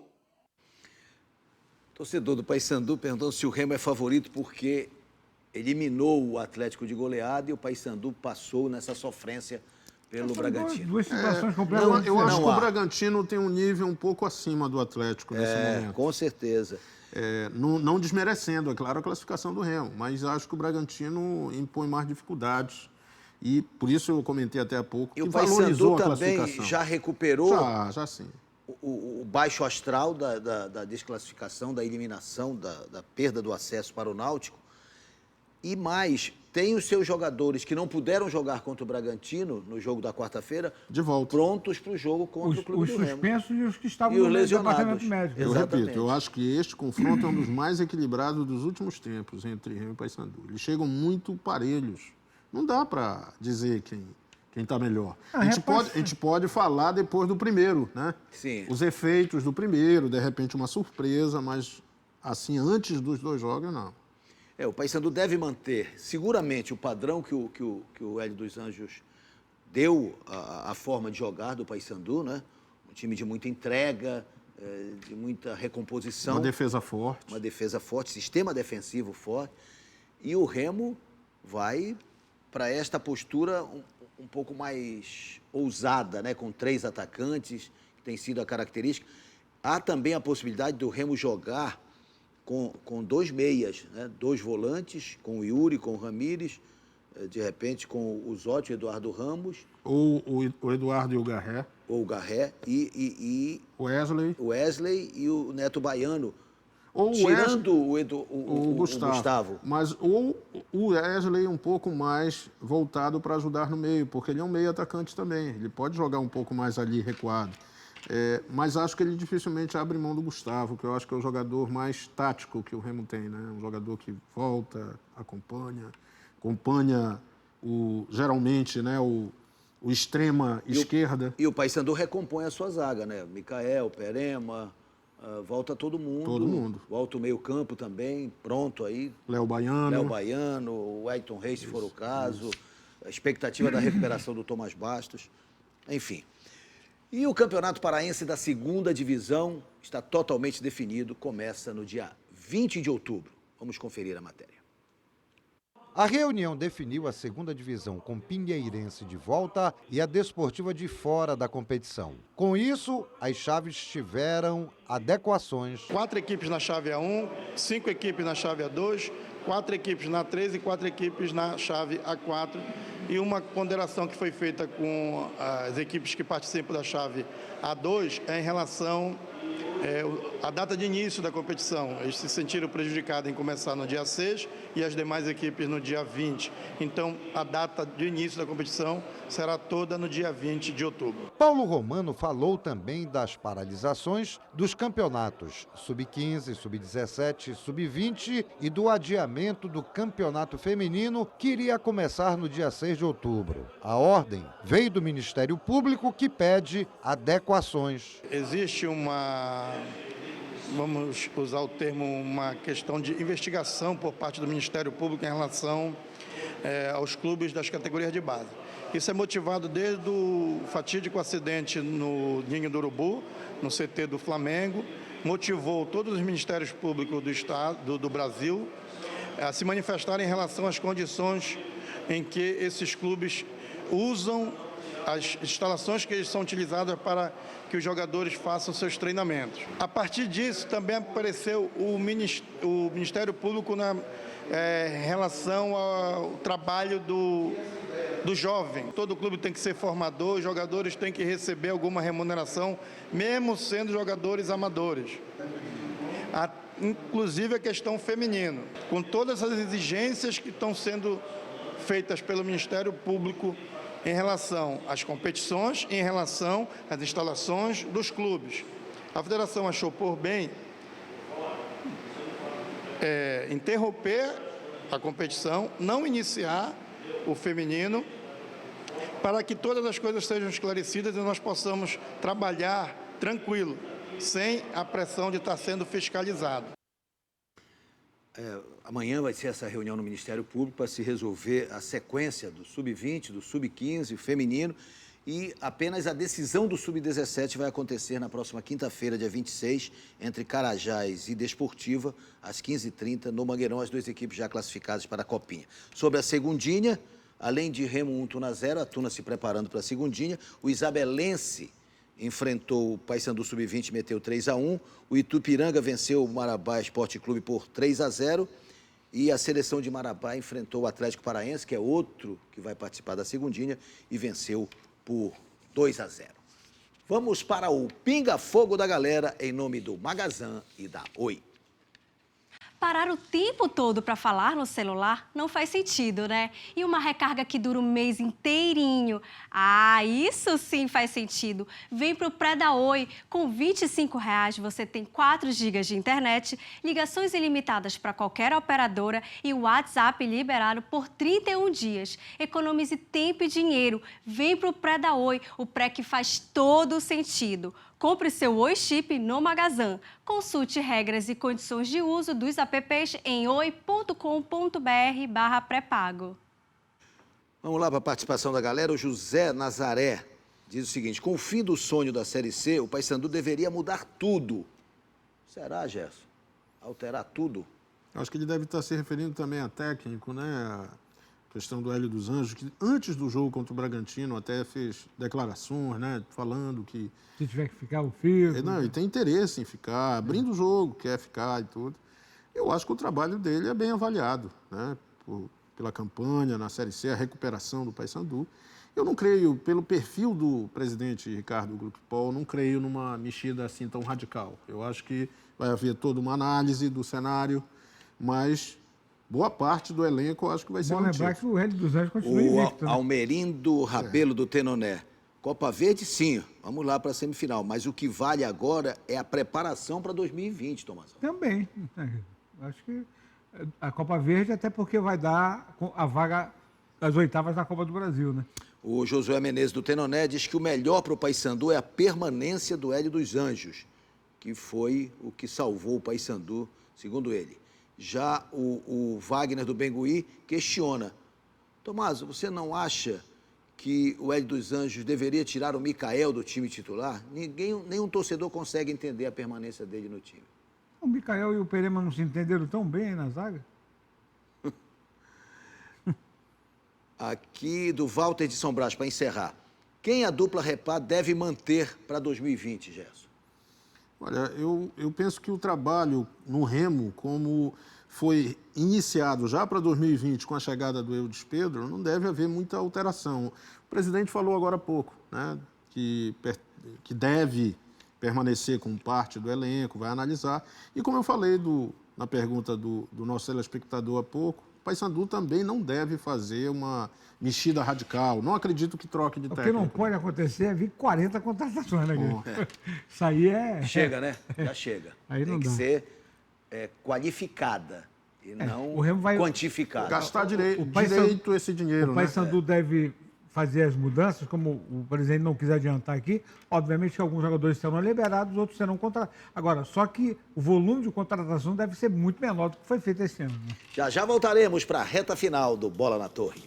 Torcedor do Paysandu perguntou se o Remo é favorito porque eliminou o Atlético de goleada e o Paysandu passou nessa sofrência pelo Bragantino. 2 situações completamente Eu acho que o Bragantino tem um nível um pouco acima do Atlético nesse momento. Com certeza. Não desmerecendo, é claro, a classificação do Remo, mas acho que o Bragantino impõe mais dificuldades. E por isso eu comentei até há pouco que valorizou a classificação. O Paysandu também já recuperou já sim. O baixo astral da desclassificação, da eliminação, da perda do acesso para o Náutico. E mais, tem os seus jogadores que não puderam jogar contra o Bragantino no jogo da quarta-feira, de volta, prontos para o jogo contra o Clube do Remo. Os suspensos e os que estavam no departamento médico. Eu repito, eu acho que este confronto é um dos mais equilibrados dos últimos tempos entre Remo e Paysandu. Eles chegam muito parelhos. Não dá para dizer quem está melhor. A gente pode falar depois do primeiro, né? Sim. Os efeitos do primeiro, de repente uma surpresa, mas assim, antes dos 2 jogos, não. O Paysandu deve manter, seguramente, o padrão que o Hélio dos Anjos deu a forma de jogar do Paysandu, né? Um time de muita entrega, de muita recomposição. Uma defesa forte. Sistema defensivo forte. E o Remo vai para esta postura um pouco mais ousada, né? Com 3 atacantes, que tem sido a característica. Há também a possibilidade do Remo jogar com 2 meias, né? 2 volantes, com o Yuri, com o Ramires, de repente com o Zotti e o Eduardo Ramos. Ou o Eduardo e o Garré. Ou o Garré e o Wesley e o Neto Baiano. Ou tirando o Gustavo. Mas o Wesley um pouco mais voltado para ajudar no meio, porque ele é um meio atacante também. Ele pode jogar um pouco mais ali recuado. Mas acho que ele dificilmente abre mão do Gustavo, que eu acho que é o jogador mais tático que o Remo tem, né? Um jogador que volta, acompanha geralmente, né, o extrema esquerda. E o Paysandu recompõe a sua zaga, né? Micael, Perema, volta todo mundo. Volta o meio-campo também, pronto aí. Léo Baiano, o Ayrton Reis, se for o caso. A expectativa da recuperação do Tomás Bastos. Enfim. E o Campeonato Paraense da 2ª Divisão está totalmente definido, começa no dia 20 de outubro. Vamos conferir a matéria. A reunião definiu a 2ª Divisão com Pinheirense de volta e a Desportiva de fora da competição. Com isso, as chaves tiveram adequações. 4 equipes na chave A1, 5 equipes na chave A2, 4 equipes na 3 e 4 equipes na chave A4. E uma ponderação que foi feita com as equipes que participam da chave A2 é em relação à data de início da competição. Eles se sentiram prejudicados em começar no dia 6 e as demais equipes no dia 20. Então, a data de início da competição será toda no dia 20 de outubro. Paulo Romano falou também das paralisações dos campeonatos Sub-15, Sub-17, Sub-20 e do adiamento do campeonato feminino que iria começar no dia 6 de outubro. A ordem veio do Ministério Público, que pede adequações. Existe vamos usar o termo, uma questão de investigação por parte do Ministério Público em relação aos clubes das categorias de base. Isso é motivado desde o fatídico acidente no Ninho do Urubu, no CT do Flamengo, motivou todos os ministérios públicos do Estado, do Brasil, a se manifestarem em relação às condições em que esses clubes usam as instalações que são utilizadas para que os jogadores façam seus treinamentos. A partir disso, também apareceu o Ministério Público em relação ao trabalho do jovem. Todo clube tem que ser formador, os jogadores têm que receber alguma remuneração, mesmo sendo jogadores amadores. Inclusive a questão feminina, com todas as exigências que estão sendo feitas pelo Ministério Público em relação às competições, em relação às instalações dos clubes. A federação achou por bem interromper a competição, não iniciar o feminino, para que todas as coisas sejam esclarecidas e nós possamos trabalhar tranquilo, sem a pressão de estar sendo fiscalizado. Amanhã vai ser essa reunião no Ministério Público para se resolver a sequência do Sub-20, do Sub-15, feminino, e apenas a decisão do Sub-17 vai acontecer na próxima quinta-feira, dia 26, entre Carajás e Desportiva, às 15h30, no Mangueirão, as duas equipes já classificadas para a Copinha. Sobre a segundinha, além de Remo 1, Tuna 0, a Tuna se preparando para a segundinha, o Isabelense enfrentou o Paysandu Sub-20, meteu 3-1. O Itupiranga venceu o Marabá Esporte Clube por 3-0. E a seleção de Marabá enfrentou o Atlético Paraense, que é outro que vai participar da segundinha, e venceu por 2-0. Vamos para o Pinga Fogo da galera, em nome do Magazan e da Oi. Parar o tempo todo para falar no celular não faz sentido, né? E uma recarga que dura um mês inteirinho. Isso sim faz sentido. Vem pro pré da Oi. Com R$ 25,00 você tem 4 GB de internet, ligações ilimitadas para qualquer operadora e o WhatsApp liberado por 31 dias. Economize tempo e dinheiro. Vem pro pré da Oi, o pré que faz todo sentido. Compre seu Oi Chip no Magazan. Consulte regras e condições de uso dos apps em oi.com.br/pré-pago. Vamos lá para a participação da galera. O José Nazaré diz o seguinte: com o fim do sonho da Série C, o Paysandu deveria mudar tudo. Será, Gerson? Alterar tudo? Acho que ele deve estar se referindo também a técnico, né? A questão do Hélio dos Anjos, que antes do jogo contra o Bragantino até fez declarações, né? Falando que... Se tiver que ficar, o fico. Não, ele tem interesse em ficar, abrindo o jogo, quer ficar e tudo. Eu acho que o trabalho dele é bem avaliado, né? Pela campanha na Série C, a recuperação do Paysandu. Eu não creio, pelo perfil do presidente Ricardo Gluckpol, não creio numa mexida assim tão radical. Eu acho que vai haver toda uma análise do cenário, mas boa parte do elenco eu acho que vai ser mantido. Bom lembrar que o Hélio dos Anjos continua invicto, né? Almerindo Rabelo do Tenoné. Copa Verde, sim, vamos lá para a semifinal. Mas o que vale agora é a preparação para 2020, Tomás. Também. Acho que a Copa Verde, até porque vai dar a vaga das oitavas da Copa do Brasil, né? O Josué Menezes do Tenoné diz que o melhor para o Paysandu é a permanência do Hélio dos Anjos, que foi o que salvou o Paysandu, segundo ele. Já o Wagner do Bengui questiona: Tomás, você não acha que o Hélio dos Anjos deveria tirar o Micael do time titular? Nenhum torcedor consegue entender a permanência dele no time. O Micael e o Perema não se entenderam tão bem na zaga? Aqui do Walter de São Brás, para encerrar. Quem a dupla Repá deve manter para 2020, Gerson? Olha, eu penso que o trabalho no Remo, como foi iniciado já para 2020 com a chegada do Eudes Pedro, não deve haver muita alteração. O presidente falou agora há pouco, né, que deve permanecer como parte do elenco, vai analisar. E como eu falei na pergunta do nosso telespectador há pouco, o Paysandu também não deve fazer uma mexida radical. Não acredito que troque de técnico. O que não pode acontecer é vir 40 contratações, né, Guilherme? Isso aí é... Chega, né? Já chega. Aí não Tem que dá. ser qualificada e não o Remo vai quantificada. Gastar direito esse dinheiro, O Paysandu deve fazer as mudanças, como o presidente não quis adiantar aqui. Obviamente que alguns jogadores serão liberados, outros serão contratados. Agora, só que o volume de contratação deve ser muito menor do que foi feito esse ano. Né? Já voltaremos para a reta final do Bola na Torre.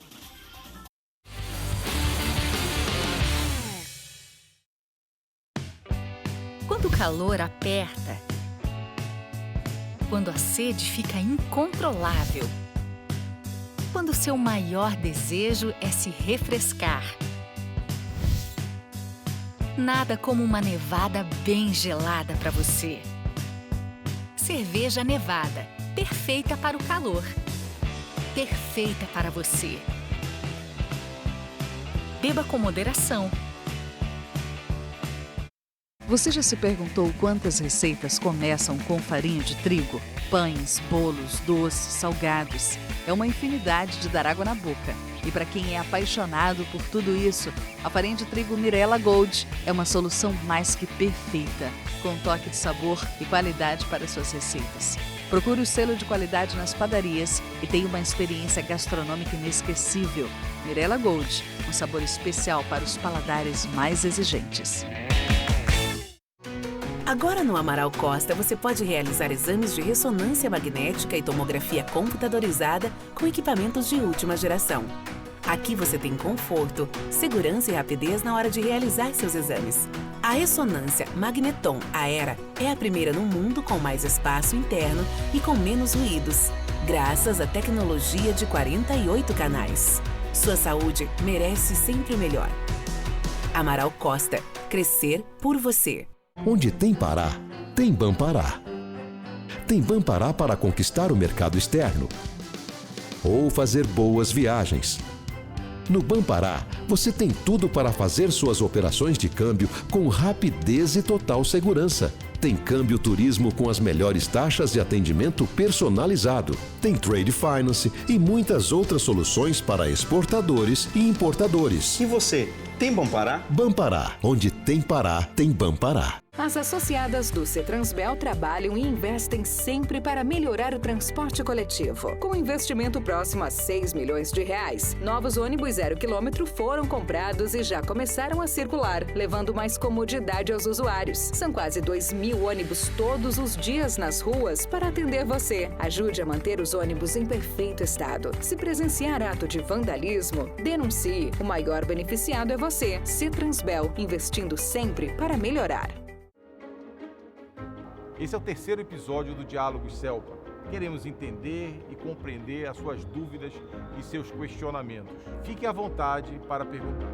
Quando o calor aperta, quando a sede fica incontrolável, quando o seu maior desejo é se refrescar. Nada como uma nevada bem gelada para você. Cerveja Nevada, perfeita para o calor. Perfeita para você. Beba com moderação. Você já se perguntou quantas receitas começam com farinha de trigo? Pães, bolos, doces, salgados. É uma infinidade de dar água na boca. E para quem é apaixonado por tudo isso, a farinha de trigo Mirella Gold é uma solução mais que perfeita, com um toque de sabor e qualidade para suas receitas. Procure o selo de qualidade nas padarias e tenha uma experiência gastronômica inesquecível. Mirella Gold, um sabor especial para os paladares mais exigentes. Agora no Amaral Costa você pode realizar exames de ressonância magnética e tomografia computadorizada com equipamentos de última geração. Aqui você tem conforto, segurança e rapidez na hora de realizar seus exames. A ressonância Magneton Aera é a primeira no mundo com mais espaço interno e com menos ruídos, graças à tecnologia de 48 canais. Sua saúde merece sempre o melhor. Amaral Costa, crescer por você. Onde tem Pará, tem Bampará. Tem Bampará para conquistar o mercado externo ou fazer boas viagens. No Bampará, você tem tudo para fazer suas operações de câmbio com rapidez e total segurança. Tem câmbio turismo com as melhores taxas de atendimento personalizado. Tem trade finance e muitas outras soluções para exportadores e importadores. E você, tem Bampará? Bampará, onde tem Pará, tem Bampará. As associadas do Cetransbel trabalham e investem sempre para melhorar o transporte coletivo. Com investimento próximo a 6 milhões de reais, novos ônibus 0 km foram comprados e já começaram a circular, levando mais comodidade aos usuários. São quase 2.000 ônibus todos os dias nas ruas para atender você. Ajude a manter os ônibus em perfeito estado. Se presenciar ato de vandalismo, denuncie. O maior beneficiado é você. Cetransbel, investindo sempre para melhorar. Esse é o terceiro episódio do Diálogos Celpa. Queremos entender e compreender as suas dúvidas e seus questionamentos. Fique à vontade para perguntar.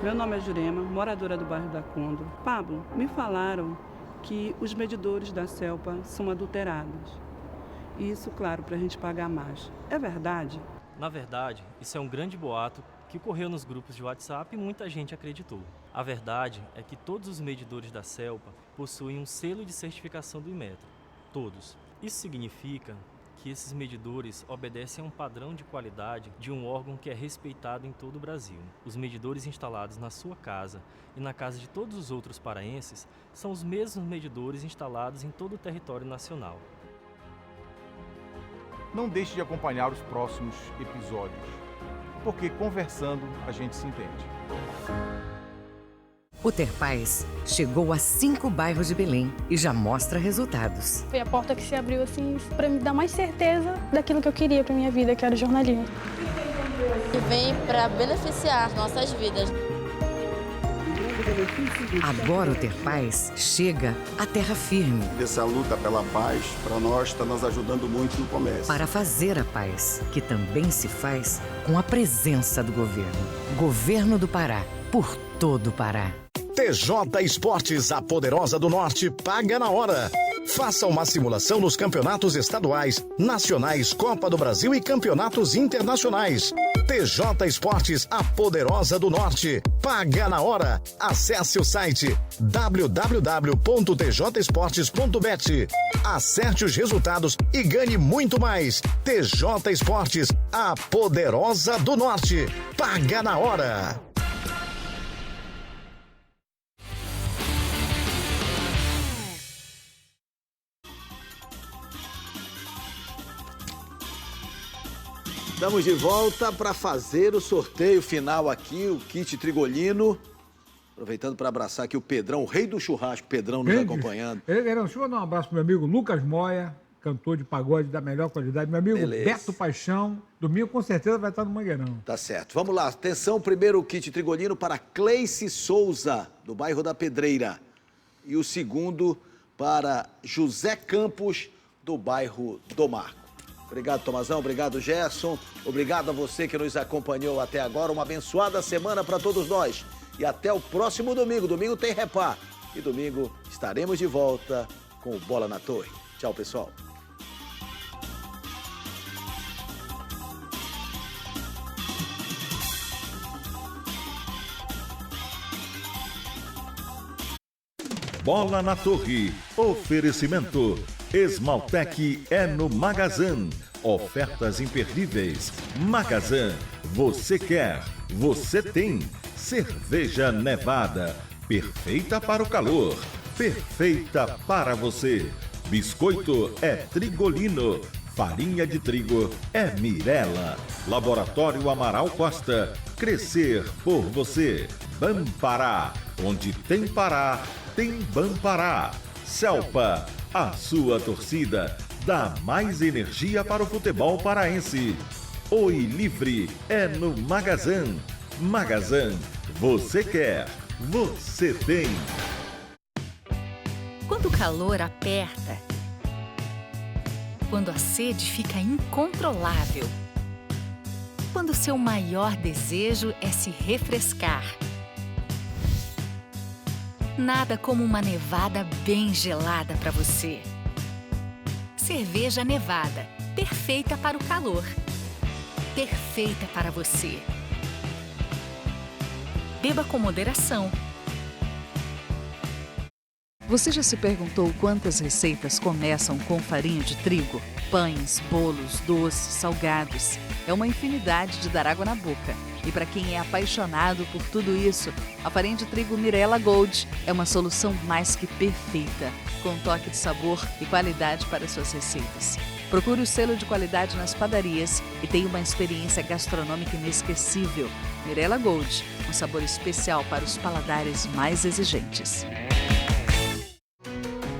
Meu nome é Jurema, moradora do bairro da Condor. Pablo, me falaram que os medidores da Celpa são adulterados. Isso, claro, para a gente pagar mais. É verdade? Na verdade, isso é um grande boato que correu nos grupos de WhatsApp e muita gente acreditou. A verdade é que todos os medidores da Celpa possuem um selo de certificação do Inmetro. Todos. Isso significa que esses medidores obedecem a um padrão de qualidade de um órgão que é respeitado em todo o Brasil. Os medidores instalados na sua casa e na casa de todos os outros paraenses são os mesmos medidores instalados em todo o território nacional. Não deixe de acompanhar os próximos episódios, porque conversando a gente se entende. O Ter Paz chegou a 5 bairros de Belém e já mostra resultados. Foi a porta que se abriu assim para me dar mais certeza daquilo que eu queria para minha vida, que era o jornalismo. Que vem para beneficiar nossas vidas. Agora o Ter Paz chega à terra firme. Essa luta pela paz, para nós, está nos ajudando muito no comércio. Para fazer a paz, que também se faz com a presença do governo. Governo do Pará, por todo o Pará. TJ Esportes, a poderosa do Norte, paga na hora. Faça uma simulação nos campeonatos estaduais, nacionais, Copa do Brasil e campeonatos internacionais. TJ Esportes, a poderosa do Norte, paga na hora. Acesse o site www.tjesportes.bet. Acerte os resultados e ganhe muito mais. TJ Esportes, a poderosa do Norte, paga na hora. Estamos de volta para fazer o sorteio final aqui, o kit Trigolino. Aproveitando para abraçar aqui o Pedrão, o rei do churrasco, Pedrão nos acompanhando. Deixa eu dar um abraço para meu amigo Lucas Moya, cantor de pagode da melhor qualidade. Meu amigo Beto Paixão, domingo com certeza vai estar no Mangueirão. Tá certo. Vamos lá, atenção, primeiro o kit Trigolino para Cleice Souza, do bairro da Pedreira. E o segundo para José Campos, do bairro do Marco. Obrigado, Tomazão. Obrigado, Gerson. Obrigado a você que nos acompanhou até agora. Uma abençoada semana para todos nós. E até o próximo domingo. Domingo tem Repá. E domingo estaremos de volta com o Bola na Torre. Tchau, pessoal. Bola na Torre. Oferecimento. Esmaltec é no Magazan. Ofertas imperdíveis. Magazan. Você quer, você tem. Cerveja Nevada. Perfeita para o calor. Perfeita para você. Biscoito é Trigolino. Farinha de trigo é Mirella. Laboratório Amaral Costa. Crescer por você. Bampará. Onde tem Pará, tem Bampará. Celpa. A sua torcida dá mais energia para o futebol paraense. Oi Livre é no Magazan. Magazan, você quer, você tem. Quando o calor aperta, quando a sede fica incontrolável, quando o seu maior desejo é se refrescar. Nada como uma nevada bem gelada para você. Cerveja Nevada, perfeita para o calor. Perfeita para você. Beba com moderação. Você já se perguntou quantas receitas começam com farinha de trigo? Pães, bolos, doces, salgados. É uma infinidade de dar água na boca. E para quem é apaixonado por tudo isso, a farinha de trigo Mirella Gold é uma solução mais que perfeita, com um toque de sabor e qualidade para suas receitas. Procure o selo de qualidade nas padarias e tenha uma experiência gastronômica inesquecível. Mirella Gold, um sabor especial para os paladares mais exigentes.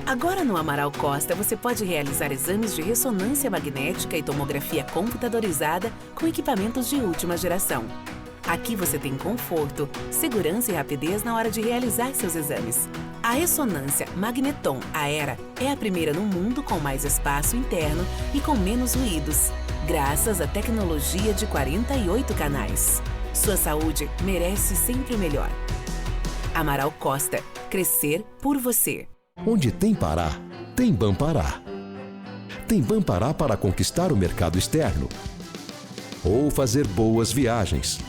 Agora no Amaral Costa você pode realizar exames de ressonância magnética e tomografia computadorizada com equipamentos de última geração. Aqui você tem conforto, segurança e rapidez na hora de realizar seus exames. A ressonância Magneton Aera é a primeira no mundo com mais espaço interno e com menos ruídos, graças à tecnologia de 48 canais. Sua saúde merece sempre o melhor. Amaral Costa, crescer por você. Onde tem Pará, tem Bampará. Tem Bampará para conquistar o mercado externo ou fazer boas viagens.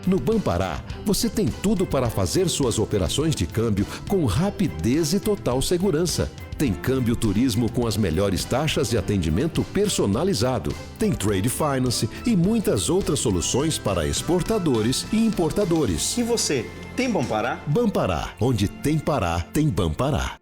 No Bampará, você tem tudo para fazer suas operações de câmbio com rapidez e total segurança. Tem câmbio turismo com as melhores taxas de atendimento personalizado. Tem trade finance e muitas outras soluções para exportadores e importadores. E você, tem Bampará? Bampará, onde tem Pará, tem Bampará.